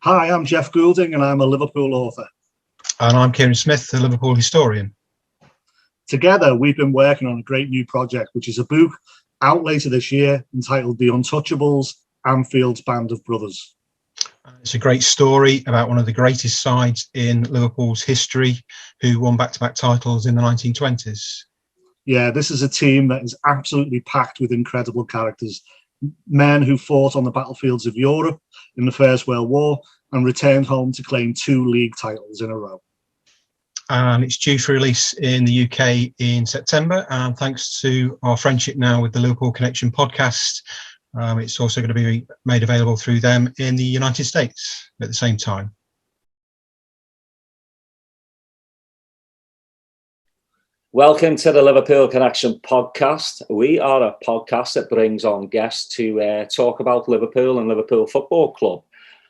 Hi, I'm Jeff Goulding and I'm a Liverpool author. And I'm Kieran Smith, the Liverpool historian. Together, we've been working on a great new project, which is a book out later this year entitled The Untouchables, Anfield's Band of Brothers. It's a great story about one of the greatest sides in Liverpool's history who won back-to-back titles in the 1920s. Yeah, this is a team that is absolutely packed with incredible characters. Men who fought on the battlefields of Europe in the First World War and returned home to claim 2 league titles in a row. And it's due for release in the UK in September. And thanks to our friendship now with the Liverpool Connection podcast, it's also going to be made available through them in the United States at the same time. Welcome to the Liverpool Connection podcast. We are a podcast that brings on guests to talk about Liverpool and Liverpool Football Club.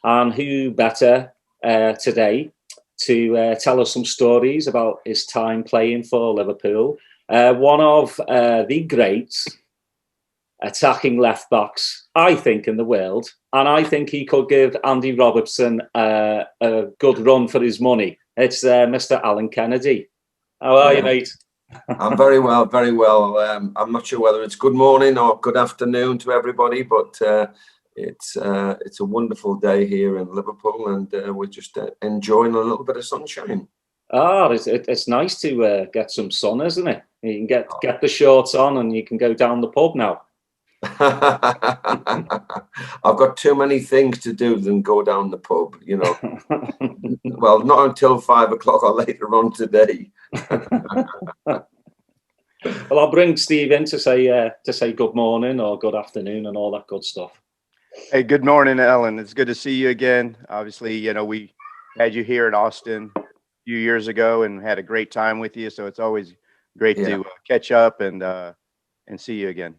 And who better today to tell us some stories about his time playing for Liverpool. One of the great attacking left backs, I think, in the world. And I think he could give Andy Robertson a good run for his money. It's Mr. Alan Kennedy. How are you, mate? I'm very well, very well. I'm not sure whether it's good morning or good afternoon to everybody, but it's a wonderful day here in Liverpool, and we're just enjoying a little bit of sunshine. It's nice to get some sun, isn't it? You can get the shorts on and you can go down the pub now. I've got too many things to do than go down the pub, you know. Well, not until 5 o'clock or later on today. Well, I'll bring Steve in to say good morning or good afternoon and all that good stuff. Hey, good morning, Ellen. It's good to see you again. Obviously, you know, we had you here in Austin a few years ago and had a great time with you. So it's always great to catch up and see you again.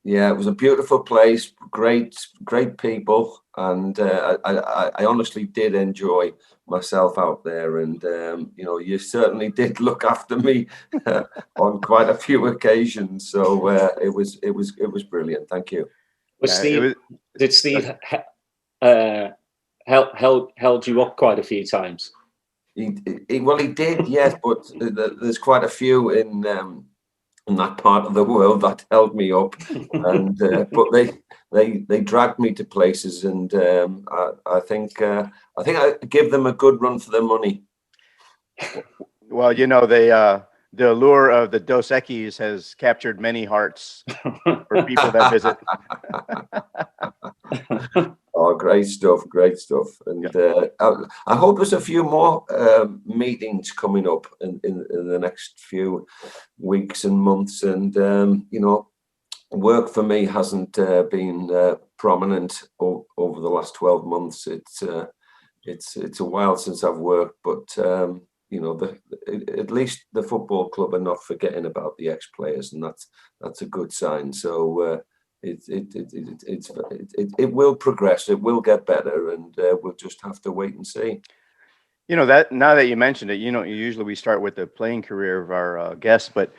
Yeah, it was a beautiful place, great people, and I honestly did enjoy myself out there. And you know, you certainly did look after me on quite a few occasions. So it was brilliant. Thank you. Did Steve held you up quite a few times? He did, yes, but there's quite a few in that part of the world that held me up, and but they dragged me to places, and I think I give them a good run for their money. Well, you know, the allure of the Dos Equis has captured many hearts for people that visit. Oh, great stuff. And I hope there's a few more meetings coming up in the next few weeks and months. And, you know, work for me hasn't been prominent over the last 12 months. It's a while since I've worked, but, you know, at least the football club are not forgetting about the ex-players, and that's a good sign. So, it will progress, it will get better, and we'll just have to wait and see. You know, that now that you mentioned it, you know, usually we start with the playing career of our guests, but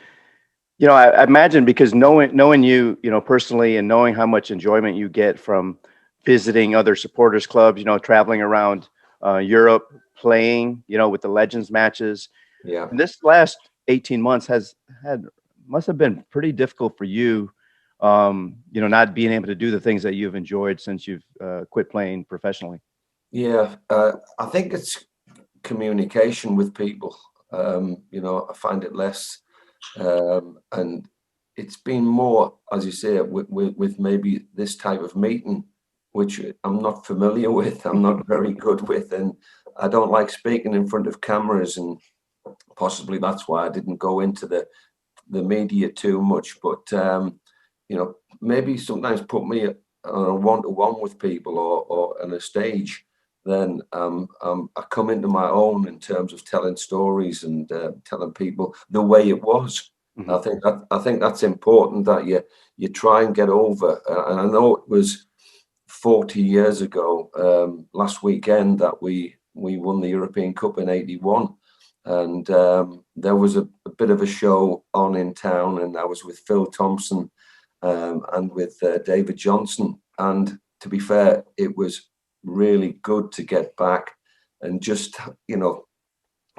you know, I imagine because knowing you, you know, personally, and knowing how much enjoyment you get from visiting other supporters clubs, you know, traveling around Europe, playing, you know, with the Legends matches. Yeah. And this last 18 months must have been pretty difficult for you. You know, not being able to do the things that you've enjoyed since you've quit playing professionally. Yeah, I think it's communication with people. You know, I find it less, and it's been more, as you say, with maybe this type of meeting, which I'm not familiar with. I'm not very good with, and I don't like speaking in front of cameras, and possibly that's why I didn't go into the media too much. But you know, maybe sometimes put me on a one-to-one with people or on a stage, then I come into my own in terms of telling stories and telling people the way it was. Mm-hmm. I think that's important, that you try and get over. And I know it was 40 years ago last weekend that we won the European Cup in '81. And there was a bit of a show on in town, and I was with Phil Thompson and with David Johnson. And to be fair, it was really good to get back and just, you know,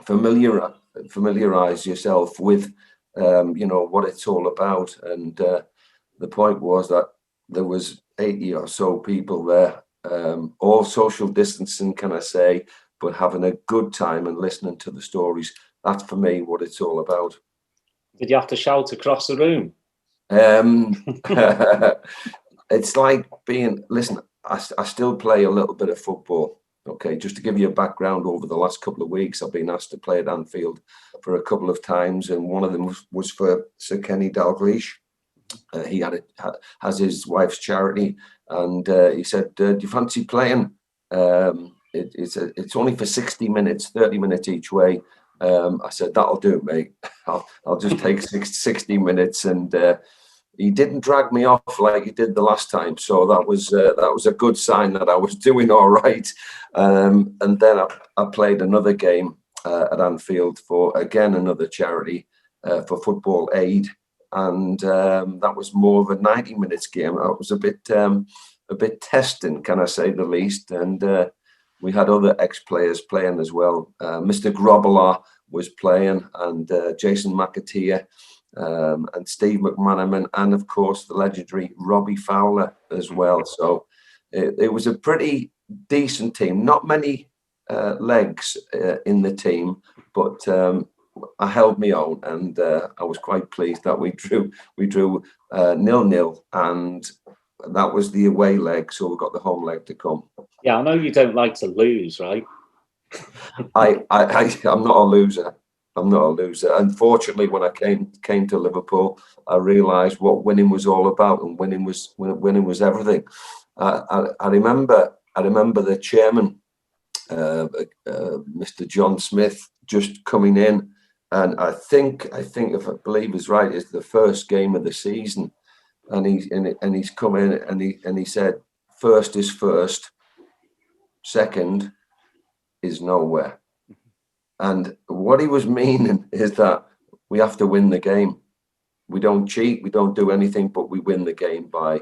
familiarize yourself with, you know, what it's all about. And the point was that there was 80 or so people there, all social distancing, can I say, but having a good time and listening to the stories. That's for me what it's all about. Did you have to shout across the room? It's like being, listen, I still play a little bit of football. Okay, just to give you a background, over the last couple of weeks, I've been asked to play at Anfield for a couple of times, and one of them was for Sir Kenny Dalglish. He has his wife's charity, and he said, "Do you fancy playing?" It's only for 60 minutes, 30 minutes each way. I said, "That'll do, mate. I'll just take 60 minutes." And he didn't drag me off like he did the last time, so that was a good sign that I was doing all right. And then I played another game at Anfield for, again, another charity, for Football Aid, and that was more of a 90 minutes game. That was a bit testing, can I say the least. And we had other ex-players playing as well. Mr. Grobbelaar was playing, and Jason McAteer, and Steve McManaman, and of course the legendary Robbie Fowler as well. So it was a pretty decent team. Not many legs in the team, but I held my own, and I was quite pleased that we drew 0-0, and that was the away leg. So we got the home leg to come. Yeah, I know you don't like to lose, right? I'm not a loser. I'm not a loser. Unfortunately, when I came to Liverpool, I realised what winning was all about, and winning was everything. I remember the chairman, Mr. John Smith, just coming in, and I think if I believe is right, it's the first game of the season, and he's come in and he said, "First is first, second is nowhere." And what he was meaning is that we have to win the game. We don't cheat, we don't do anything, but we win the game by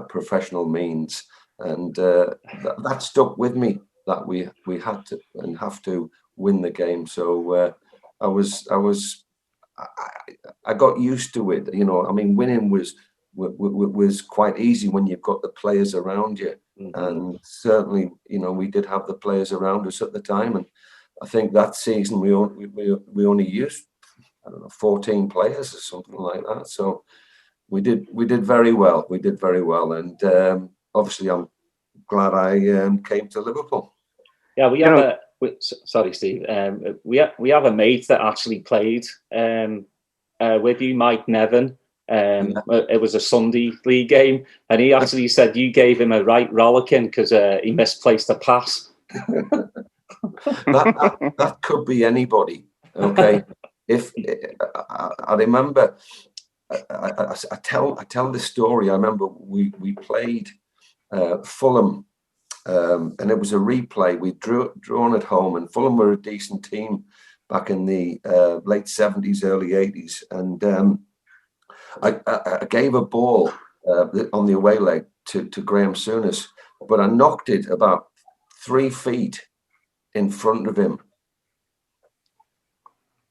professional means. And that stuck with me, that we had to and have to win the game. So I got used to it. You know, I mean, winning was quite easy when you've got the players around you. Mm-hmm. And certainly, you know, we did have the players around us at the time. And I think that season we only used, I don't know, 14 players or something like that. So we did very well. We did very well, and obviously I'm glad I came to Liverpool. Yeah, we have sorry, Steve. We have a mate that actually played with you, Mike Nevin. It was a Sunday league game, and he actually said you gave him a right rollicking because he misplaced a pass. that could be anybody. Okay, if I remember, I tell this story. I remember we played Fulham, and it was a replay. We drawn at home, and Fulham were a decent team back in the late 70s, early 80s, and I gave a ball on the away leg to Graham Souness, but I knocked it about 3 feet in front of him,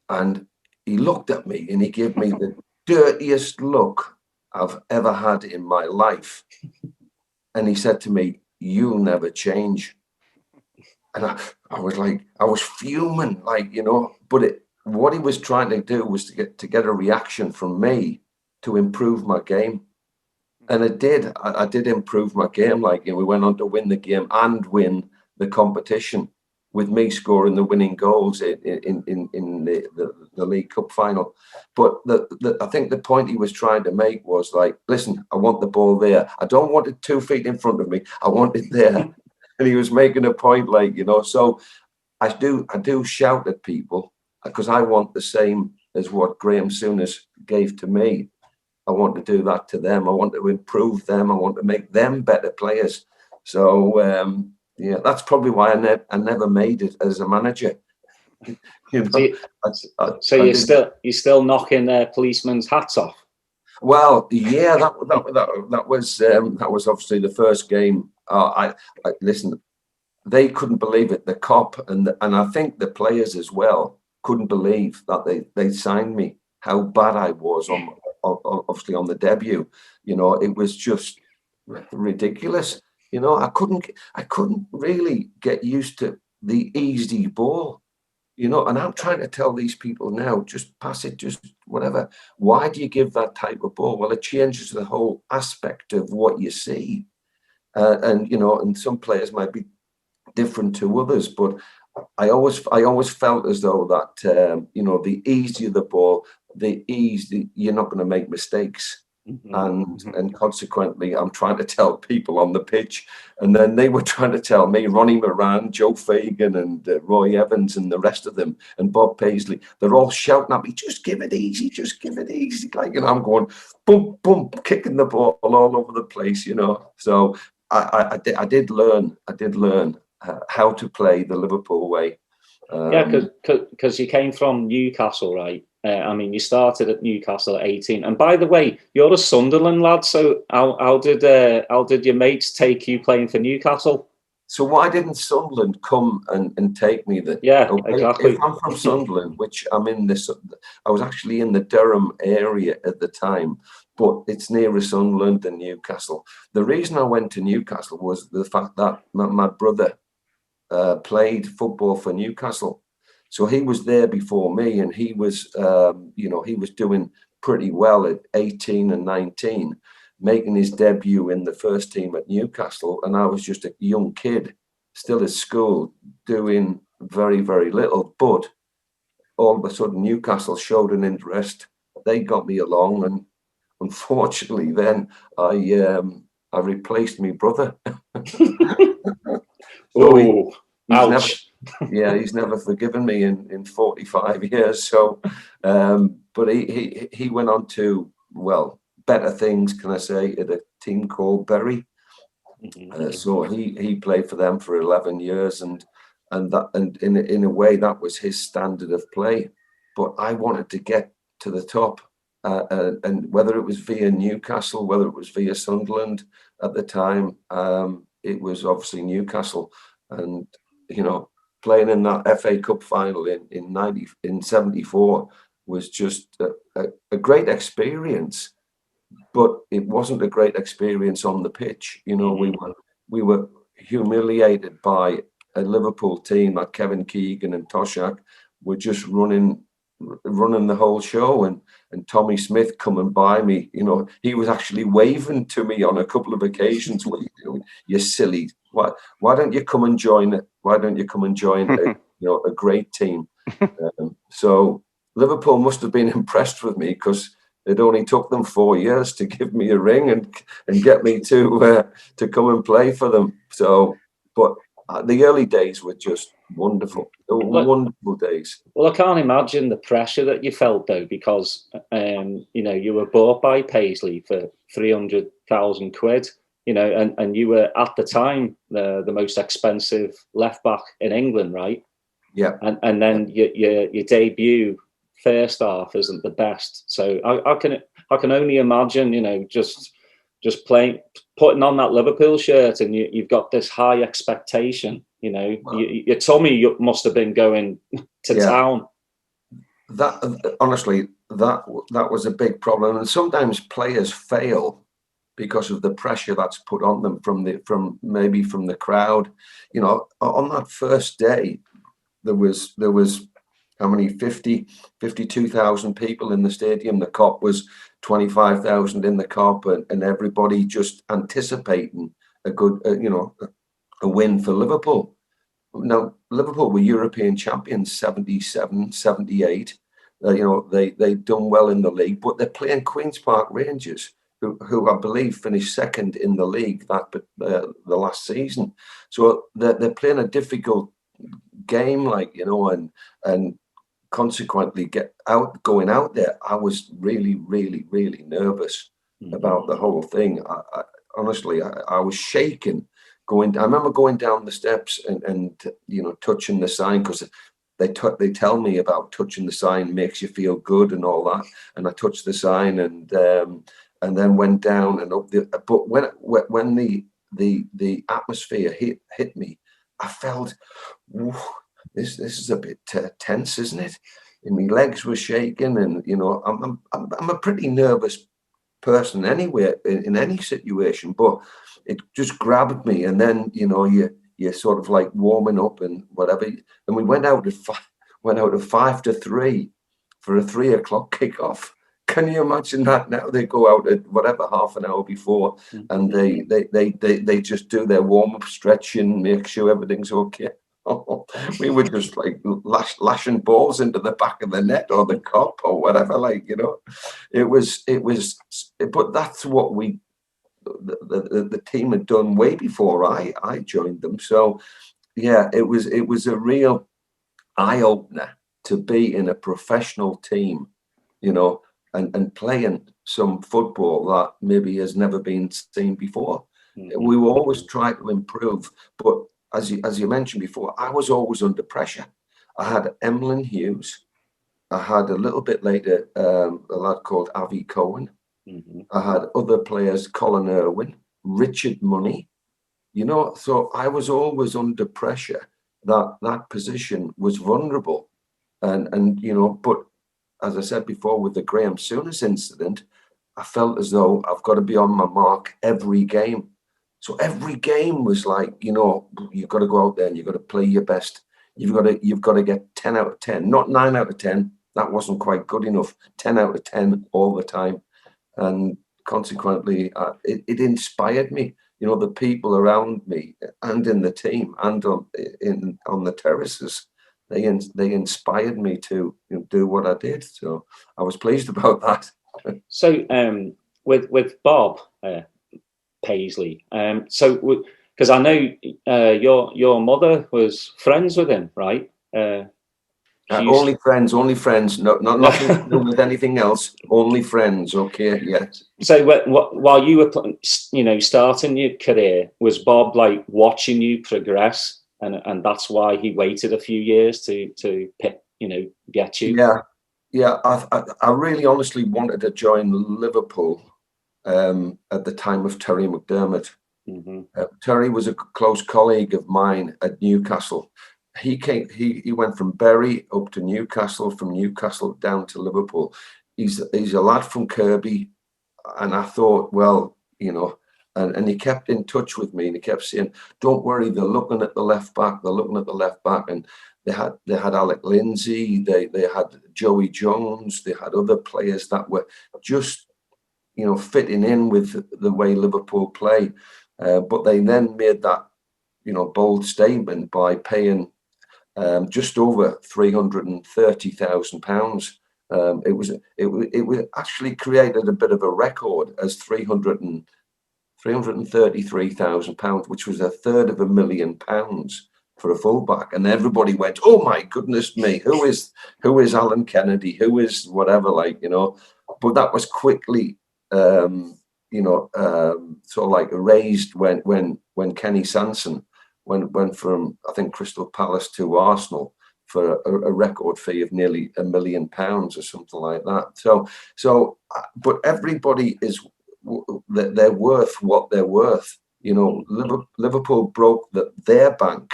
and he looked at me and he gave me the dirtiest look I've ever had in my life, and he said to me, "You'll never change." And I was fuming, like, you know, but what he was trying to do was to get a reaction from me to improve my game, and it did. I did improve my game. Like, you know, we went on to win the game and win the competition, with me scoring the winning goals in the League Cup final. But I think the point he was trying to make was like, listen, I want the ball there. I don't want it 2 feet in front of me. I want it there. And he was making a point, like, you know. So I do shout at people because I want the same as what Graham Souness gave to me. I want to do that to them. I want to improve them. I want to make them better players. So yeah, that's probably why I never made it as a manager. You know, so you're still knocking policemen's hats off. Well, yeah, that was obviously the first game I listen. They couldn't believe it. The cop and I think the players as well couldn't believe that they signed me. How bad I was obviously on the debut. You know, it was just ridiculous. You know, I couldn't really get used to the easy ball. You know, and I'm trying to tell these people now, just pass it, just whatever. Why do you give that type of ball? Well, it changes the whole aspect of what you see. And, you know, and some players might be different to others, but I always felt as though that, you know, the easier the ball, the easier you're not going to make mistakes. And consequently, I'm trying to tell people on the pitch, and then they were trying to tell me, Ronnie Moran, Joe Fagan, and Roy Evans, and the rest of them, and Bob Paisley. They're all shouting at me, "Just give it easy, just give it easy!" Like, you know, I'm going, boom, boom, kicking the ball all over the place, you know. So I did learn how to play the Liverpool way. Yeah, because you came from Newcastle, right? I mean, you started at Newcastle at 18. And by the way, you're a Sunderland lad. So how did your mates take you playing for Newcastle? So why didn't Sunderland come and take me then? Yeah, okay? exactly. If I'm from Sunderland, which I'm in this, I was actually in the Durham area at the time, but it's nearer Sunderland than Newcastle. The reason I went to Newcastle was the fact that my brother played football for Newcastle. So he was there before me, and he was, you know, he was doing pretty well at 18 and 19, making his debut in the first team at Newcastle. And I was just a young kid, still at school, doing very, very little. But all of a sudden, Newcastle showed an interest. They got me along, and unfortunately, then I replaced my brother. Oh, ouch. He's never forgiven me in 45 years. So, but he went on to, well, better things, can I say, at a team called Bury. So he played for them for 11 years, and in a way that was his standard of play. But I wanted to get to the top, and whether it was via Newcastle, whether it was via Sunderland at the time, it was obviously Newcastle. And, you know, playing in that FA Cup final in 74 was just a great experience, but it wasn't a great experience on the pitch. You know, we were humiliated by a Liverpool team that Kevin Keegan and Toshak were just running the whole show, and Tommy Smith coming by me, you know, he was actually waving to me on a couple of occasions. What are you doing? You're silly. Why don't you come and join it? Why don't you come and join a great team? So Liverpool must have been impressed with me, because it only took them 4 years to give me a ring and get me to come and play for them. So, but the early days were just wonderful. Wonderful days. Well, I can't imagine the pressure that you felt, though, because you know, you were bought by Paisley for 300,000 quid, you know, and you were at the time the most expensive left back in England, right? Yeah. And then your debut first half isn't the best. So I can only imagine, you know, just putting on that Liverpool shirt, and you've got this high expectation. You know, your tummy must have been going to town. That honestly, that was a big problem, and sometimes players fail because of the pressure that's put on them from the crowd. You know, on that first day, there was how many, 52,000 people in the stadium. The Kop was 25,000 in the Kop, and everybody just anticipating a good, a win for Liverpool. Now, Liverpool were European champions 77, 78. They'd done well in the league, but they're playing Queen's Park Rangers, who I believe finished second in the league the last season. So they're playing a difficult game, and consequently going out there, I was really, really, really nervous about the whole thing. Honestly, I was shaking. I remember going down the steps and touching the sign, because they tell me about touching the sign makes you feel good and all that. And I touched the sign and then went down and up but when the atmosphere hit me, I felt, this is a bit tense, isn't it? And my legs were shaking, and I'm a pretty nervous person anyway in any situation, but it just grabbed me. And then you're sort of like warming up and whatever, and we went out at 5-3 for a 3 o'clock kickoff. Can you imagine that? Now they go out at whatever, half an hour before, and they just do their warm-up stretching, make sure everything's okay. We were just like lashing balls into the back of the net or the cop or whatever, it was, but that's what the team had done way before I joined them. So yeah, it was a real eye-opener to be in a professional team, and playing some football that maybe has never been seen before. We will always try to improve, but as you mentioned before, I was always under pressure. I had Emlyn Hughes. I had a little bit later a lad called Avi Cohen. I had other players, Colin Irwin, Richard Money. So I was always under pressure. That position was vulnerable, and but as I said before, with the Graham Souness incident, I felt as though I've got to be on my mark every game. So every game was like, you've got to go out there and you've got to play your best. You've got to get 10 out of 10, not 9 out of 10. That wasn't quite good enough. 10 out of 10 all the time. And consequently, it inspired me. The people around me and in the team and on the terraces, they inspired me to do what I did. So I was pleased about that. So with Bob Paisley, because I know your mother was friends with him, right? Only friends. No, nothing to do with anything else. Only friends. Okay, yes. So while you were, starting your career, was Bob like watching you progress, and that's why he waited a few years to get you? Yeah. I really honestly wanted to join Liverpool at the time of Terry McDermott. Terry was a close colleague of mine at Newcastle. He went from Bury up to Newcastle, from Newcastle down to Liverpool. He's a lad from Kirby, and I thought, well, and he kept in touch with me, and he kept saying, "Don't worry, they're looking at the left back. They're looking at the left back." And they had Alec Lindsay, they had Joey Jones, they had other players that were just fitting in with the way Liverpool play. But they then made that bold statement by paying just over £330,000. It was actually created a bit of a record as £333,000, which was £250,000 for a fullback. And everybody went, "Oh my goodness me, who is Alan Kennedy? Who is whatever?" But that was quickly sort of like erased when Kenny Sanson went from, I think, Crystal Palace to Arsenal for a record fee of nearly £1 million or something like that. So, but everybody they're worth what they're worth. Liverpool broke their bank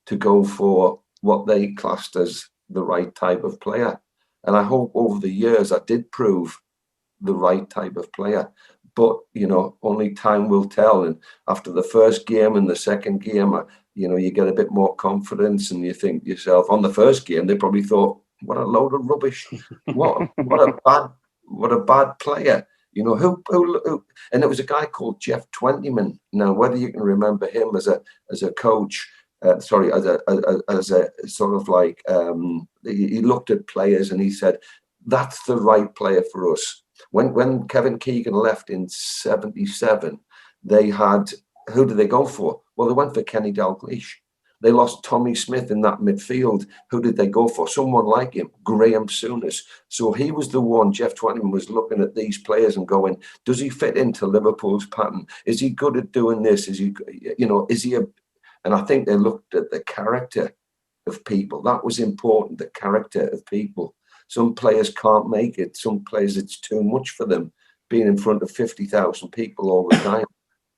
to go for what they classed as the right type of player, and I hope over the years I did prove the right type of player. But only time will tell. And after the first game and the second game, you get a bit more confidence, and you think to yourself, on the first game they probably thought, "What a load of rubbish! what a bad player!" Who and it was a guy called Jeff Twentyman. Now, whether you can remember him as a coach, as a sort of like he looked at players and he said, "That's the right player for us." When Kevin Keegan left in '77, they had, who did they go for? Well, they went for Kenny Dalglish. They lost Tommy Smith in that midfield. Who did they go for? Someone like him, Graham Souness. So he was the one, Jeff Twentyman was looking at these players and going, does he fit into Liverpool's pattern? Is he good at doing this? Is he and I think they looked at the character of people. That was important, the character of people. Some players can't make it. Some players, it's too much for them being in front of 50,000 people all the time.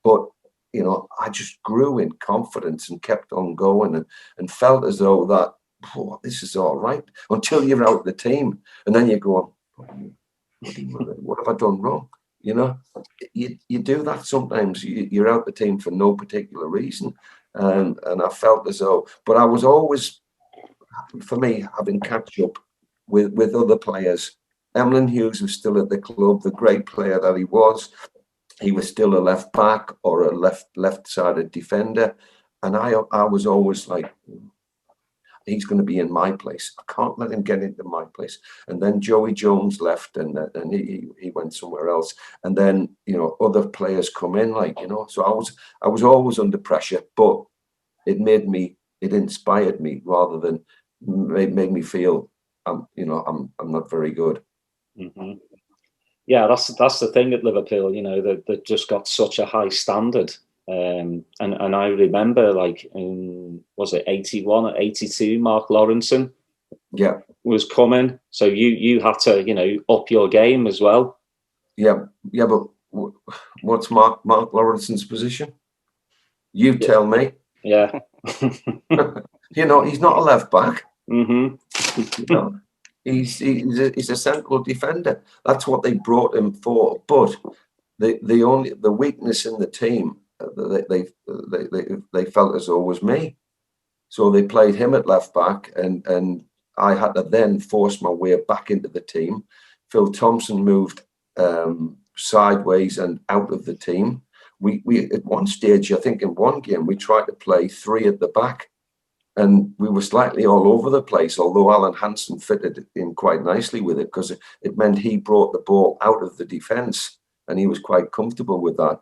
But you know, I just grew in confidence and kept on going and felt as though that, oh, this is all right, until you're out of the team. And then you go, what have I done wrong? You know, you do that sometimes. You're out the team for no particular reason. And I felt as though, but I was always, for me, having catch up with other players. Emlyn Hughes was still at the club, the great player that he was. He was still a left back or a left-sided defender. And I was always like, he's going to be in my place. I can't let him get into my place. And then Joey Jones left, and he went somewhere else. And then, you know, other players come in, like, you know. So I was always under pressure, but it inspired me rather than made me feel I'm not very good. Mm-hmm. Yeah, that's the thing at Liverpool. You know, they've just got such a high standard. And I remember, like, was it 81 or 82, Mark Lawrenson was coming. So you had to, you know, up your game as well. Yeah, but what's Mark Lawrenson's position? You tell me. Yeah. You know, he's not a left back. Mm-hmm. You know, he's a central defender. That's what they brought him for. But the weakness in the team, they felt as though was me. So they played him at left back, and I had to then force my way back into the team. Phil Thompson moved sideways and out of the team. We at one stage, I think in one game, we tried to play three at the back, and we were slightly all over the place, although Alan Hansen fitted in quite nicely with it, because it meant he brought the ball out of the defence, and he was quite comfortable with that.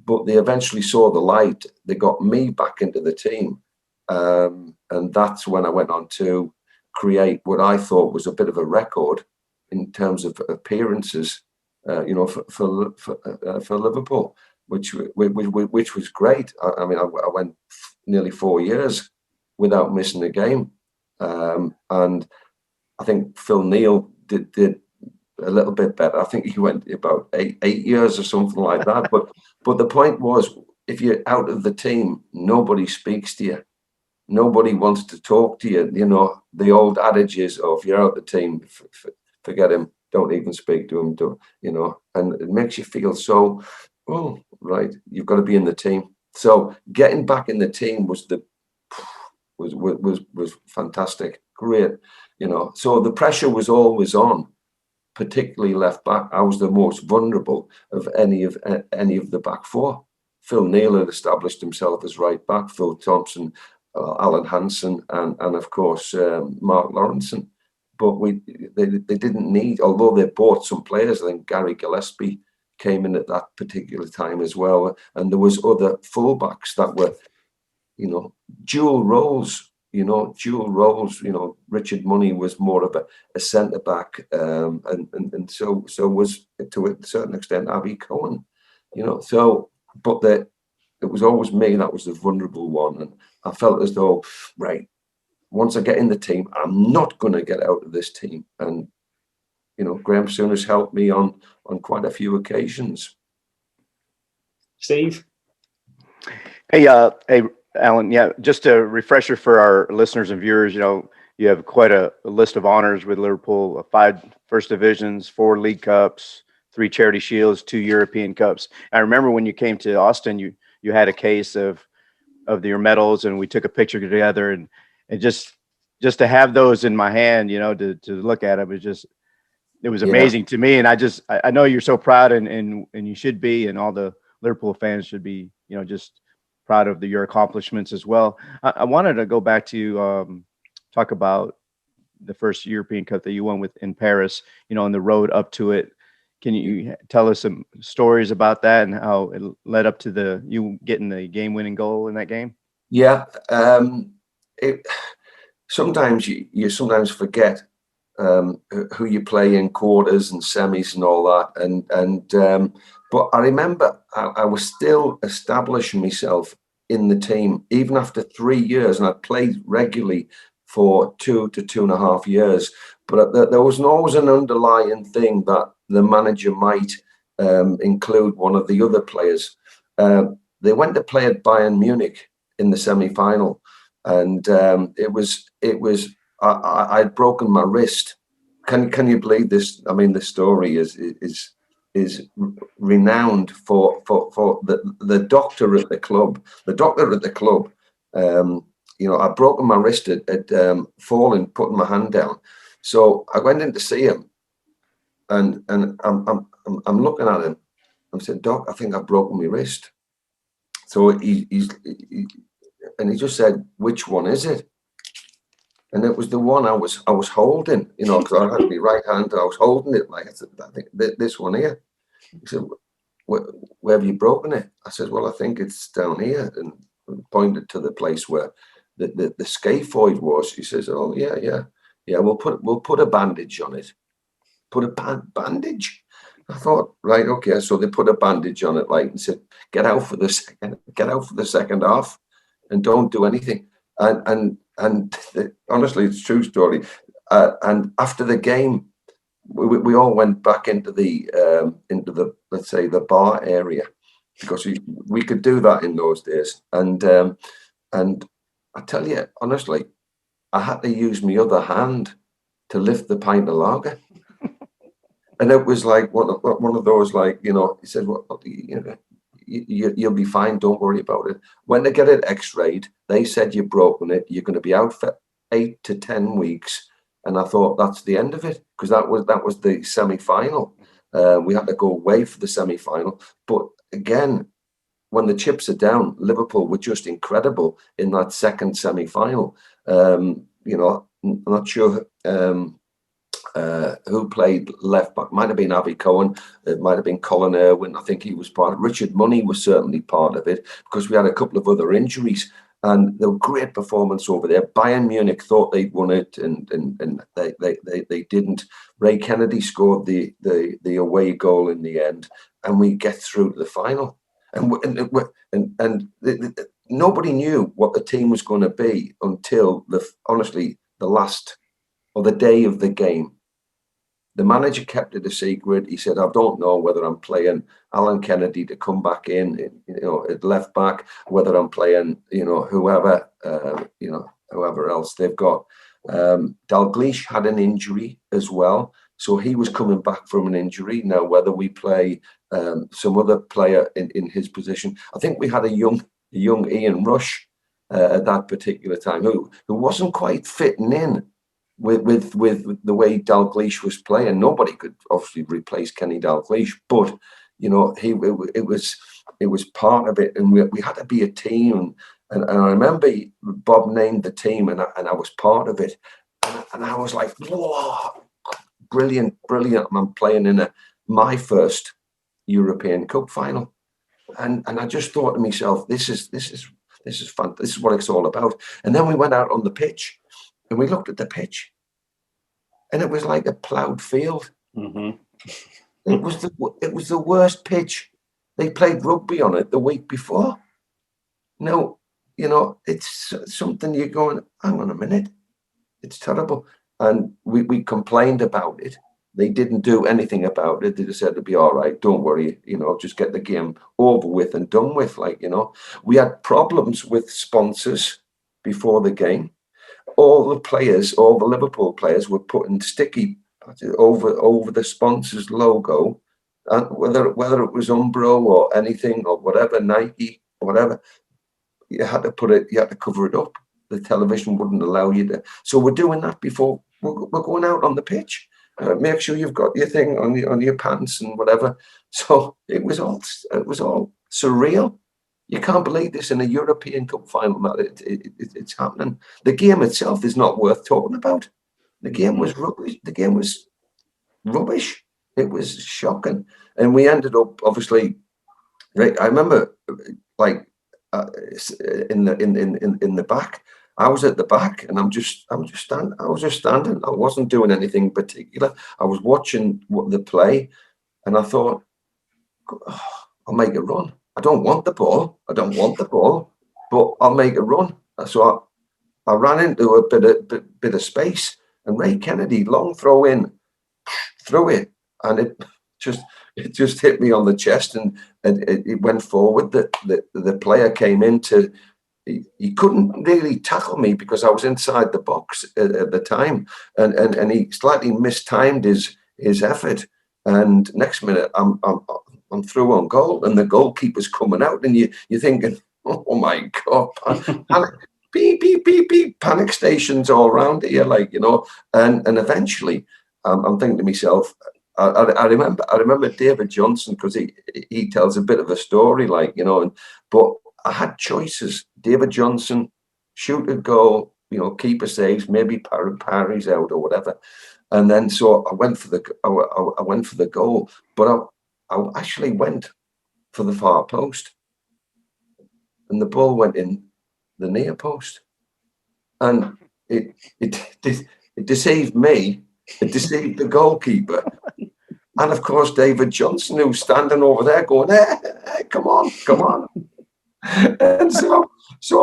But they eventually saw the light. They got me back into the team. And that's when I went on to create what I thought was a bit of a record in terms of appearances, you know, for Liverpool, which was great. I mean, I went nearly 4 years without missing a game, and I think Phil Neal did a little bit better. I think he went about eight years or something like that. But the point was, if you're out of the team, nobody speaks to you. Nobody wants to talk to you. You know, the old adage is, oh, if you're out of the team, forget him. Don't even speak to him. You know, and it makes you feel so, oh, right, you've got to be in the team. So getting back in the team was fantastic. Great. You know, so the pressure was always on, particularly left back. I was the most vulnerable of any of the back four. Phil Neal had established himself as right back. Phil Thompson, Alan Hansen, and of course Mark Lawrenson. But they didn't need, although they bought some players. I think Gary Gillespie came in at that particular time as well, and there was other fullbacks that were, you know, dual roles. You know, Richard Money was more of a centre back, and so was, to a certain extent, Abby Cohen. You know, so but it was always me that was the vulnerable one, and I felt as though, right, once I get in the team, I'm not going to get out of this team. And you know, Graham Souness helped me on quite a few occasions. Steve? Hey, Alan, yeah, just a refresher for our listeners and viewers, you know, you have quite a list of honors with Liverpool, 5 First Divisions, 4 League Cups, 3 Charity Shields, 2 European Cups. I remember when you came to Austin, you had a case of your medals, and we took a picture together, and just to have those in my hand, you know, to look at them, it was amazing to me. And I know you're so proud, and you should be, and all the Liverpool fans should be, you know, just proud of your accomplishments as well. I wanted to go back to talk about the first European Cup that you won with in Paris, you know, on the road up to it. Can you tell us some stories about that and how it led up to you getting the game-winning goal in that game? Yeah. Sometimes you sometimes forget who you play in quarters and semis and all that. But I remember I was still establishing myself in the team, even after 3 years, and I played regularly for 2 to 2.5 years. But there was always an underlying thing that the manager might include one of the other players. they went to play at Bayern Munich in the semi-final, and I'd broken my wrist. Can you believe this? I mean, the story is renowned for the doctor at the club. The doctor at the club, I'd broken my wrist at falling, putting my hand down. So I went in to see him, and I'm looking at him. I said, "Doc, I think I've broken my wrist." So he just said, "Which one is it?" And it was the one I was holding, because I had my right hand. I was holding it like I said, "I think this one here." He said, "Where have you broken it?" I said, "Well, I think it's down here," and pointed to the place where the scaphoid was. He says, "Oh yeah. We'll put a bandage on it." Put a bandage. I thought, right, okay. So they put a bandage on it, and said, get out for the second half, and don't do anything. And honestly, it's a true story. And after the game, we all went back into the let's say the bar area, because we could do that in those days. And I tell you honestly, I had to use my other hand to lift the pint of lager. And it was like one of those, he said, "Well, you'll be fine. Don't worry about it." When they get it X-rayed, they said you've broken it. You're going to be out for 8 to 10 weeks. And I thought that's the end of it, because that was the semi-final. We had to go away for the semi-final. But again, when the chips are down, Liverpool were just incredible in that second semi-final. I'm not sure. Who played left back? Might have been Avi Cohen. It might have been Colin Irwin. I think he was part of it. Richard Money was certainly part of it, because we had a couple of other injuries, and there were great performance over there. Bayern Munich thought they'd won it, and they didn't. Ray Kennedy scored the away goal in the end, and we get through to the final. And nobody knew what the team was going to be until the last, or the day of the game. The manager kept it a secret. He said, "I don't know whether I'm playing Alan Kennedy to come back in, at left back, whether I'm playing, whoever else they've got." Dalglish had an injury as well, so he was coming back from an injury. Now, whether we play some other player in his position, I think we had a young Ian Rush at that particular time, who wasn't quite fitting in with the way Dalglish was playing. Nobody could obviously replace Kenny Dalglish, but it was part of it, and we had to be a team. And I remember Bob named the team, and I was part of it, and I was like, "Whoa, brilliant!" I'm playing in my first European Cup final, and I just thought to myself, "This is fun. This is what it's all about." And then we went out on the pitch, and we looked at the pitch, and it was like a ploughed field. Mm-hmm. It was the worst pitch. They played rugby on it the week before. No, it's something you're going, hang on a minute, it's terrible. And we complained about it. They didn't do anything about it. They just said, "It'll be all right. Don't worry. Just get the game over with and done with." We had problems with sponsors before the game. All the Liverpool players were putting sticky over the sponsor's logo, and whether it was Umbro or anything or whatever, Nike or whatever, you had to cover it up. The television wouldn't allow you to. So we're doing that before we're going out on the pitch. Make sure you've got your thing on your pants and whatever. So it was all surreal. You can't believe this in a European Cup final that it's happening. The game itself is not worth talking about. The game was rubbish. It was shocking, and we ended up obviously. Right, I remember, in the back. I was at the back, and I was just standing. I wasn't doing anything particular. I was watching the play, and I thought, I'll make a run. I don't want the ball, but I'll make a run. So I ran into a bit of space, and Ray Kennedy, long throw in, threw it, and it just it just hit me on the chest, and it went forward. The player came into. He couldn't really tackle me because I was inside the box at the time, and he slightly mistimed his effort. And next minute, I'm through on goal, and the goalkeeper's coming out, and you're thinking, oh my God, panic, beep beep beep beep, panic stations all around here, like, you know. And eventually, I'm thinking to myself, I remember David Johnson, because he tells a bit of a story, like, you know, but I had choices. David Johnson, shoot a goal, you know, keeper saves, maybe Parry's out or whatever. And then so I went for the goal, but I actually went for the far post, and the ball went in the near post, and it deceived me. It deceived the goalkeeper. And of course, David Johnson, who's standing over there going, hey, come on. And so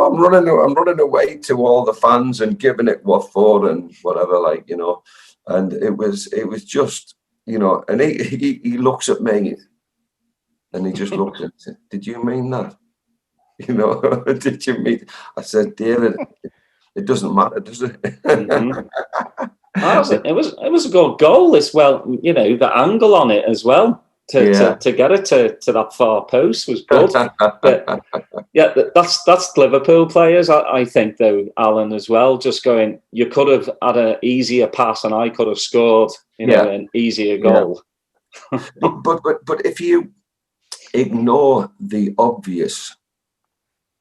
I'm running away to all the fans and giving it what for and whatever, like, you know. And it was just, you know, and he looks at me, and he just looks at me, did you mean that? You know, did you mean? I said, David, it doesn't matter, does it? Mm-hmm. It was a good goal as well. You know, the angle on it as well to get it to that far post was good. But yeah, that's Liverpool players, I think, though, Alan, as well. Just going, you could have had an easier pass, and I could have scored, you know, an easier goal. but if you ignore the obvious,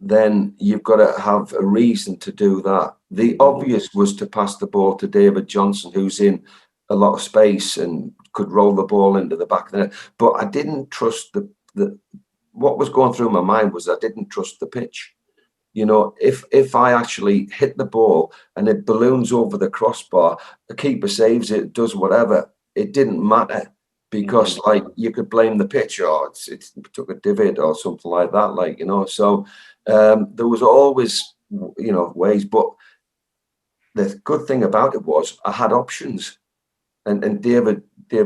then you've got to have a reason to do that. The obvious was to pass the ball to David Johnson, who's in a lot of space and could roll the ball into the back of the net. But I didn't trust what was going through my mind was I didn't trust the pitch. You know, if I actually hit the ball and it balloons over the crossbar, the keeper saves it, does whatever, it didn't matter. Because like you could blame the pitch, or it took a divot or something like that, like, you know. So there was always, you know, ways. But the good thing about it was I had options, and David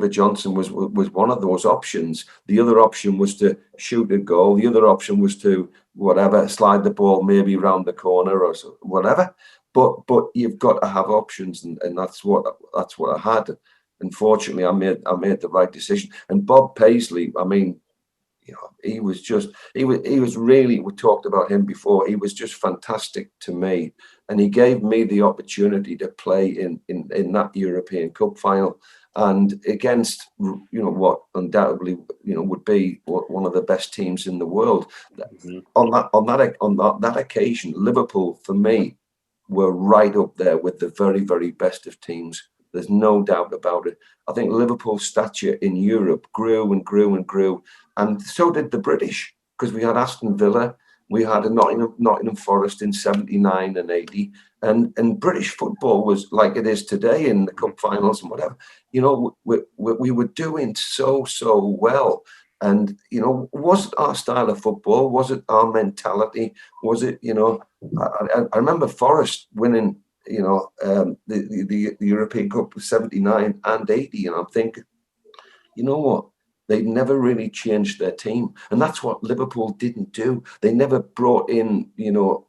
Johnson was one of those options. The other option was to shoot a goal. The other option was to whatever, slide the ball maybe around the corner or whatever. But you've got to have options, and that's what I had. Unfortunately, I made the right decision. And Bob Paisley, I mean, you know, he was really, we talked about him before, he was just fantastic to me. And he gave me the opportunity to play in that European Cup final, and against, you know, what undoubtedly, you know, would be one of the best teams in the world. Mm-hmm. On that occasion, Liverpool, for me, were right up there with the very, very best of teams. There's no doubt about it. I think Liverpool's stature in Europe grew and grew and grew, and so did the British, because we had Aston Villa, we had a Nottingham Forest in 79 and 80, and British football was like it is today in the cup finals and whatever. You know, we were doing so well. And, you know, was it our style of football? Was it our mentality? Was it, you know, I remember Forest winning, you know, the European Cup of 79 and 80. And I'm thinking, you know what? They never really changed their team. And that's what Liverpool didn't do. They never brought in, you know,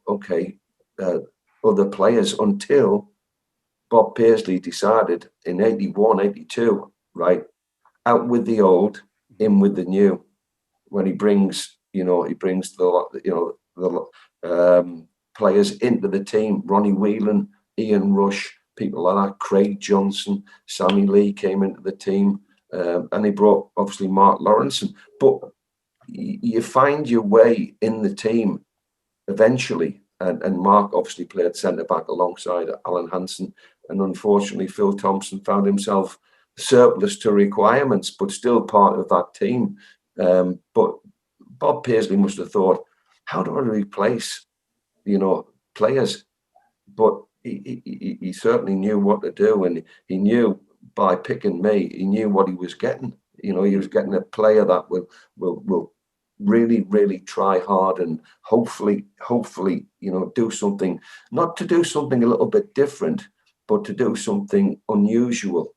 other players until Bob Paisley decided in 81, 82, right, out with the old, in with the new. When he brings the players into the team, Ronnie Whelan, Ian Rush, people like that, Craig Johnson, Sammy Lee came into the team, and he brought obviously Mark Lawrence. But you find your way in the team eventually, and Mark obviously played centre back alongside Alan Hansen, and unfortunately Phil Thompson found himself surplus to requirements, but still part of that team. But Bob Paisley must have thought, how do I replace, you know, players? But he certainly knew what to do, and he knew by picking me, he knew what he was getting. You know, he was getting a player that will really, really try hard and hopefully, you know, do something, not to do something a little bit different, but to do something unusual.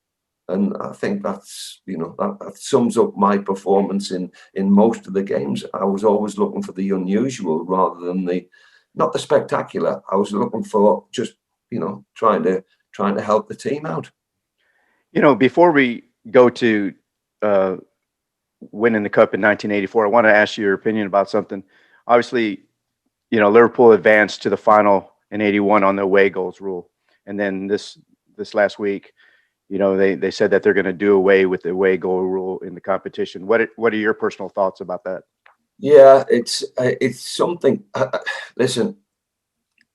And I think that's, that sums up my performance in most of the games. I was always looking for the unusual rather than not the spectacular. I was looking for just, trying to help the team out. Before we go to winning the cup in 1984, I want to ask you your opinion about something. Obviously, Liverpool advanced to the final in 81 on the away goals rule. And then this last week, they said that they're going to do away with the away goal rule in the competition. What are your personal thoughts about that? Yeah, it's something. Listen,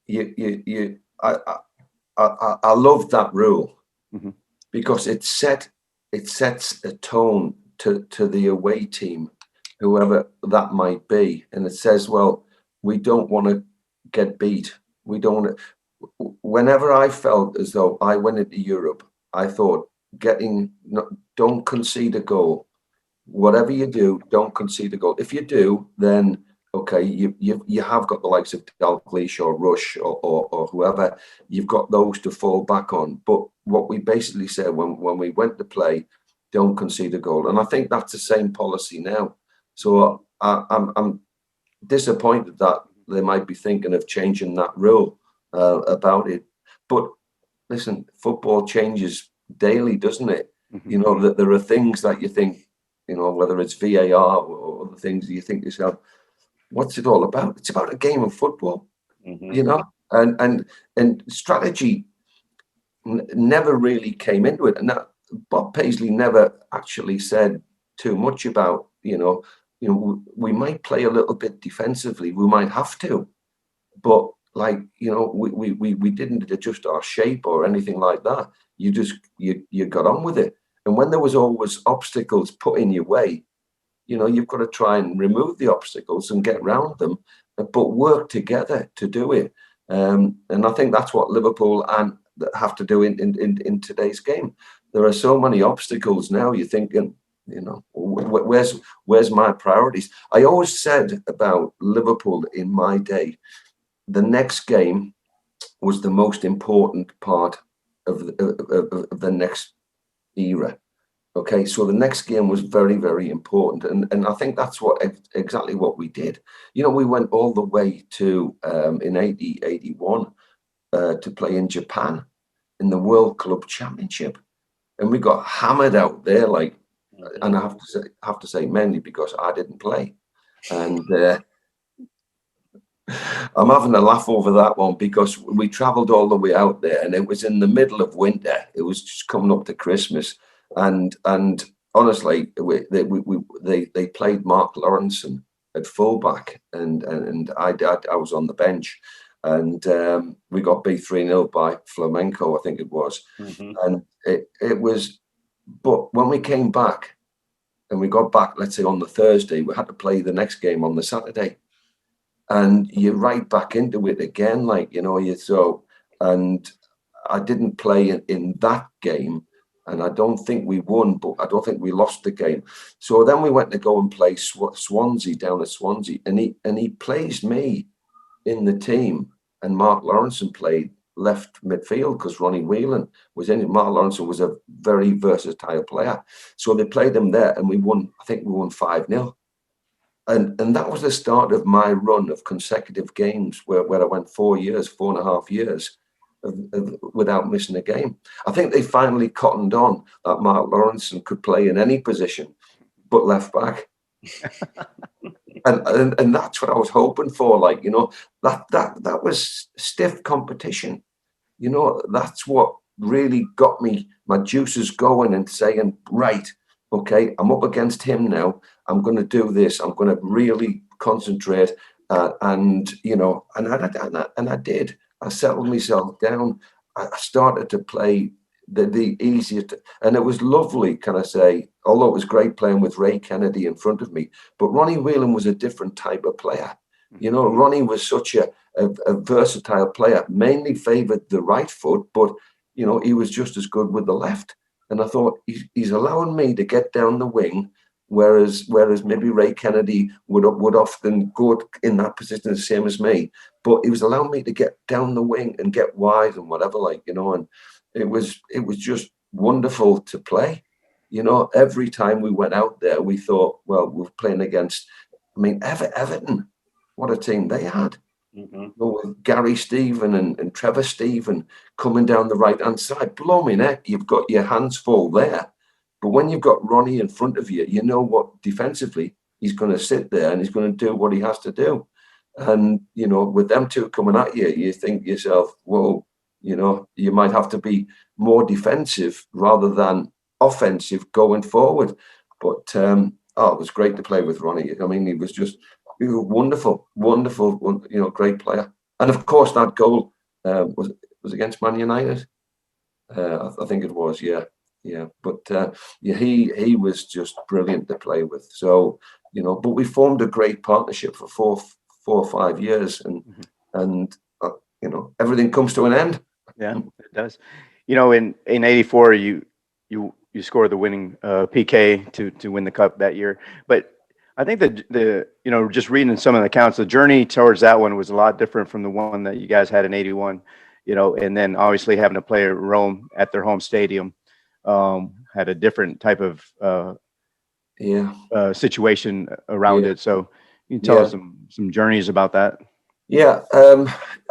I love that rule because it sets a tone to the away team, whoever that might be, and it says, well, we don't want to get beat. We don't. Whenever I felt as though I went into Europe, I thought don't concede a goal. Whatever you do, don't concede a goal. If you do, then okay, you have got the likes of Dalglish or Rush or whoever. You've got those to fall back on. But what we basically said when we went to play, don't concede a goal, and I think that's the same policy now. So I'm disappointed that they might be thinking of changing that rule about it. But listen, football changes daily, doesn't it? That there are things that you think, whether it's VAR or other things, you think to yourself, what's it all about? It's about a game of football, and strategy never really came into it. And that Bob Paisley never actually said too much about, we might play a little bit defensively. We might have to, but we didn't adjust our shape or anything like that. You just, you got on with it. And when there was always obstacles put in your way, you've got to try and remove the obstacles and get around them, but work together to do it. And I think that's what Liverpool have to do in today's game. There are so many obstacles now. You're thinking, where's my priorities? I always said about Liverpool in my day, the next game was the most important part of the next era. Okay, so the next game was very, very important, and I think that's exactly what we did. We went all the way to in 81 to play in Japan in the World Club Championship, and we got hammered out there. And I have to say mainly because I didn't play, and I'm having a laugh over that one because we travelled all the way out there, and it was in the middle of winter. It was just coming up to Christmas. And honestly, they played Mark Lawrence at fullback, and I was on the bench, and we got beat 3-0 by Flamenco, I think it was, and it was. But when we came back, and we got back, let's say on the Thursday, we had to play the next game on the Saturday, and you're right back into it again, and I didn't play in that game. And I don't think we won, but I don't think we lost the game. So then we went to go and play Swansea down at Swansea, and he plays me in the team. And Mark Lawrence played left midfield because Ronnie Whelan was in it. Mark Lawrence was a very versatile player, so they played him there, and we won. I think we won 5-0, and that was the start of my run of consecutive games where I went 4.5 years. Without missing a game. I think they finally cottoned on that Mark Lawrence could play in any position but left back. and that's what I was hoping for. That was stiff competition. That's what really got me my juices going and saying, right, okay, I'm up against him now. I'm going to do this. I'm going to really concentrate. And I did. I settled myself down. I started to play the easiest, and it was lovely, can I say, although it was great playing with Ray Kennedy in front of me, but Ronnie Whelan was a different type of player. Ronnie was such a versatile player, mainly favoured the right foot, but, he was just as good with the left. And I thought, he's allowing me to get down the wing, whereas maybe Ray Kennedy would often go in that position the same as me, but he was allowing me to get down the wing and get wide and whatever, and it was just wonderful to play. You know, every time we went out there, we thought, well, we're playing against, I mean, Everton, what a team they had. Mm-hmm. With Gary Stephen and Trevor Stephen coming down the right-hand side, blooming heck, you've got your hands full there. But when you've got Ronnie in front of you, you know what, defensively, he's going to sit there and he's going to do what he has to do. And, you know, with them two coming at you, you think to yourself, well, you know, you might have to be more defensive rather than offensive going forward. But, it was great to play with Ronnie. I mean, he was wonderful, you know, great player. And of course, that goal was against Man United. I think it was, yeah. But he was just brilliant to play with. So, you know, but we formed a great partnership for 4 or 5 years, and you know, everything comes to an end. Yeah, it does. You know, in '84, you scored the winning PK to win the cup that year, but I think that you know, just reading some of the accounts, the journey towards that one was a lot different from the one that you guys had in '81, you know, and then obviously having to play Rome at their home stadium had a different type of situation around it. So you can tell us some journeys about that. Yeah,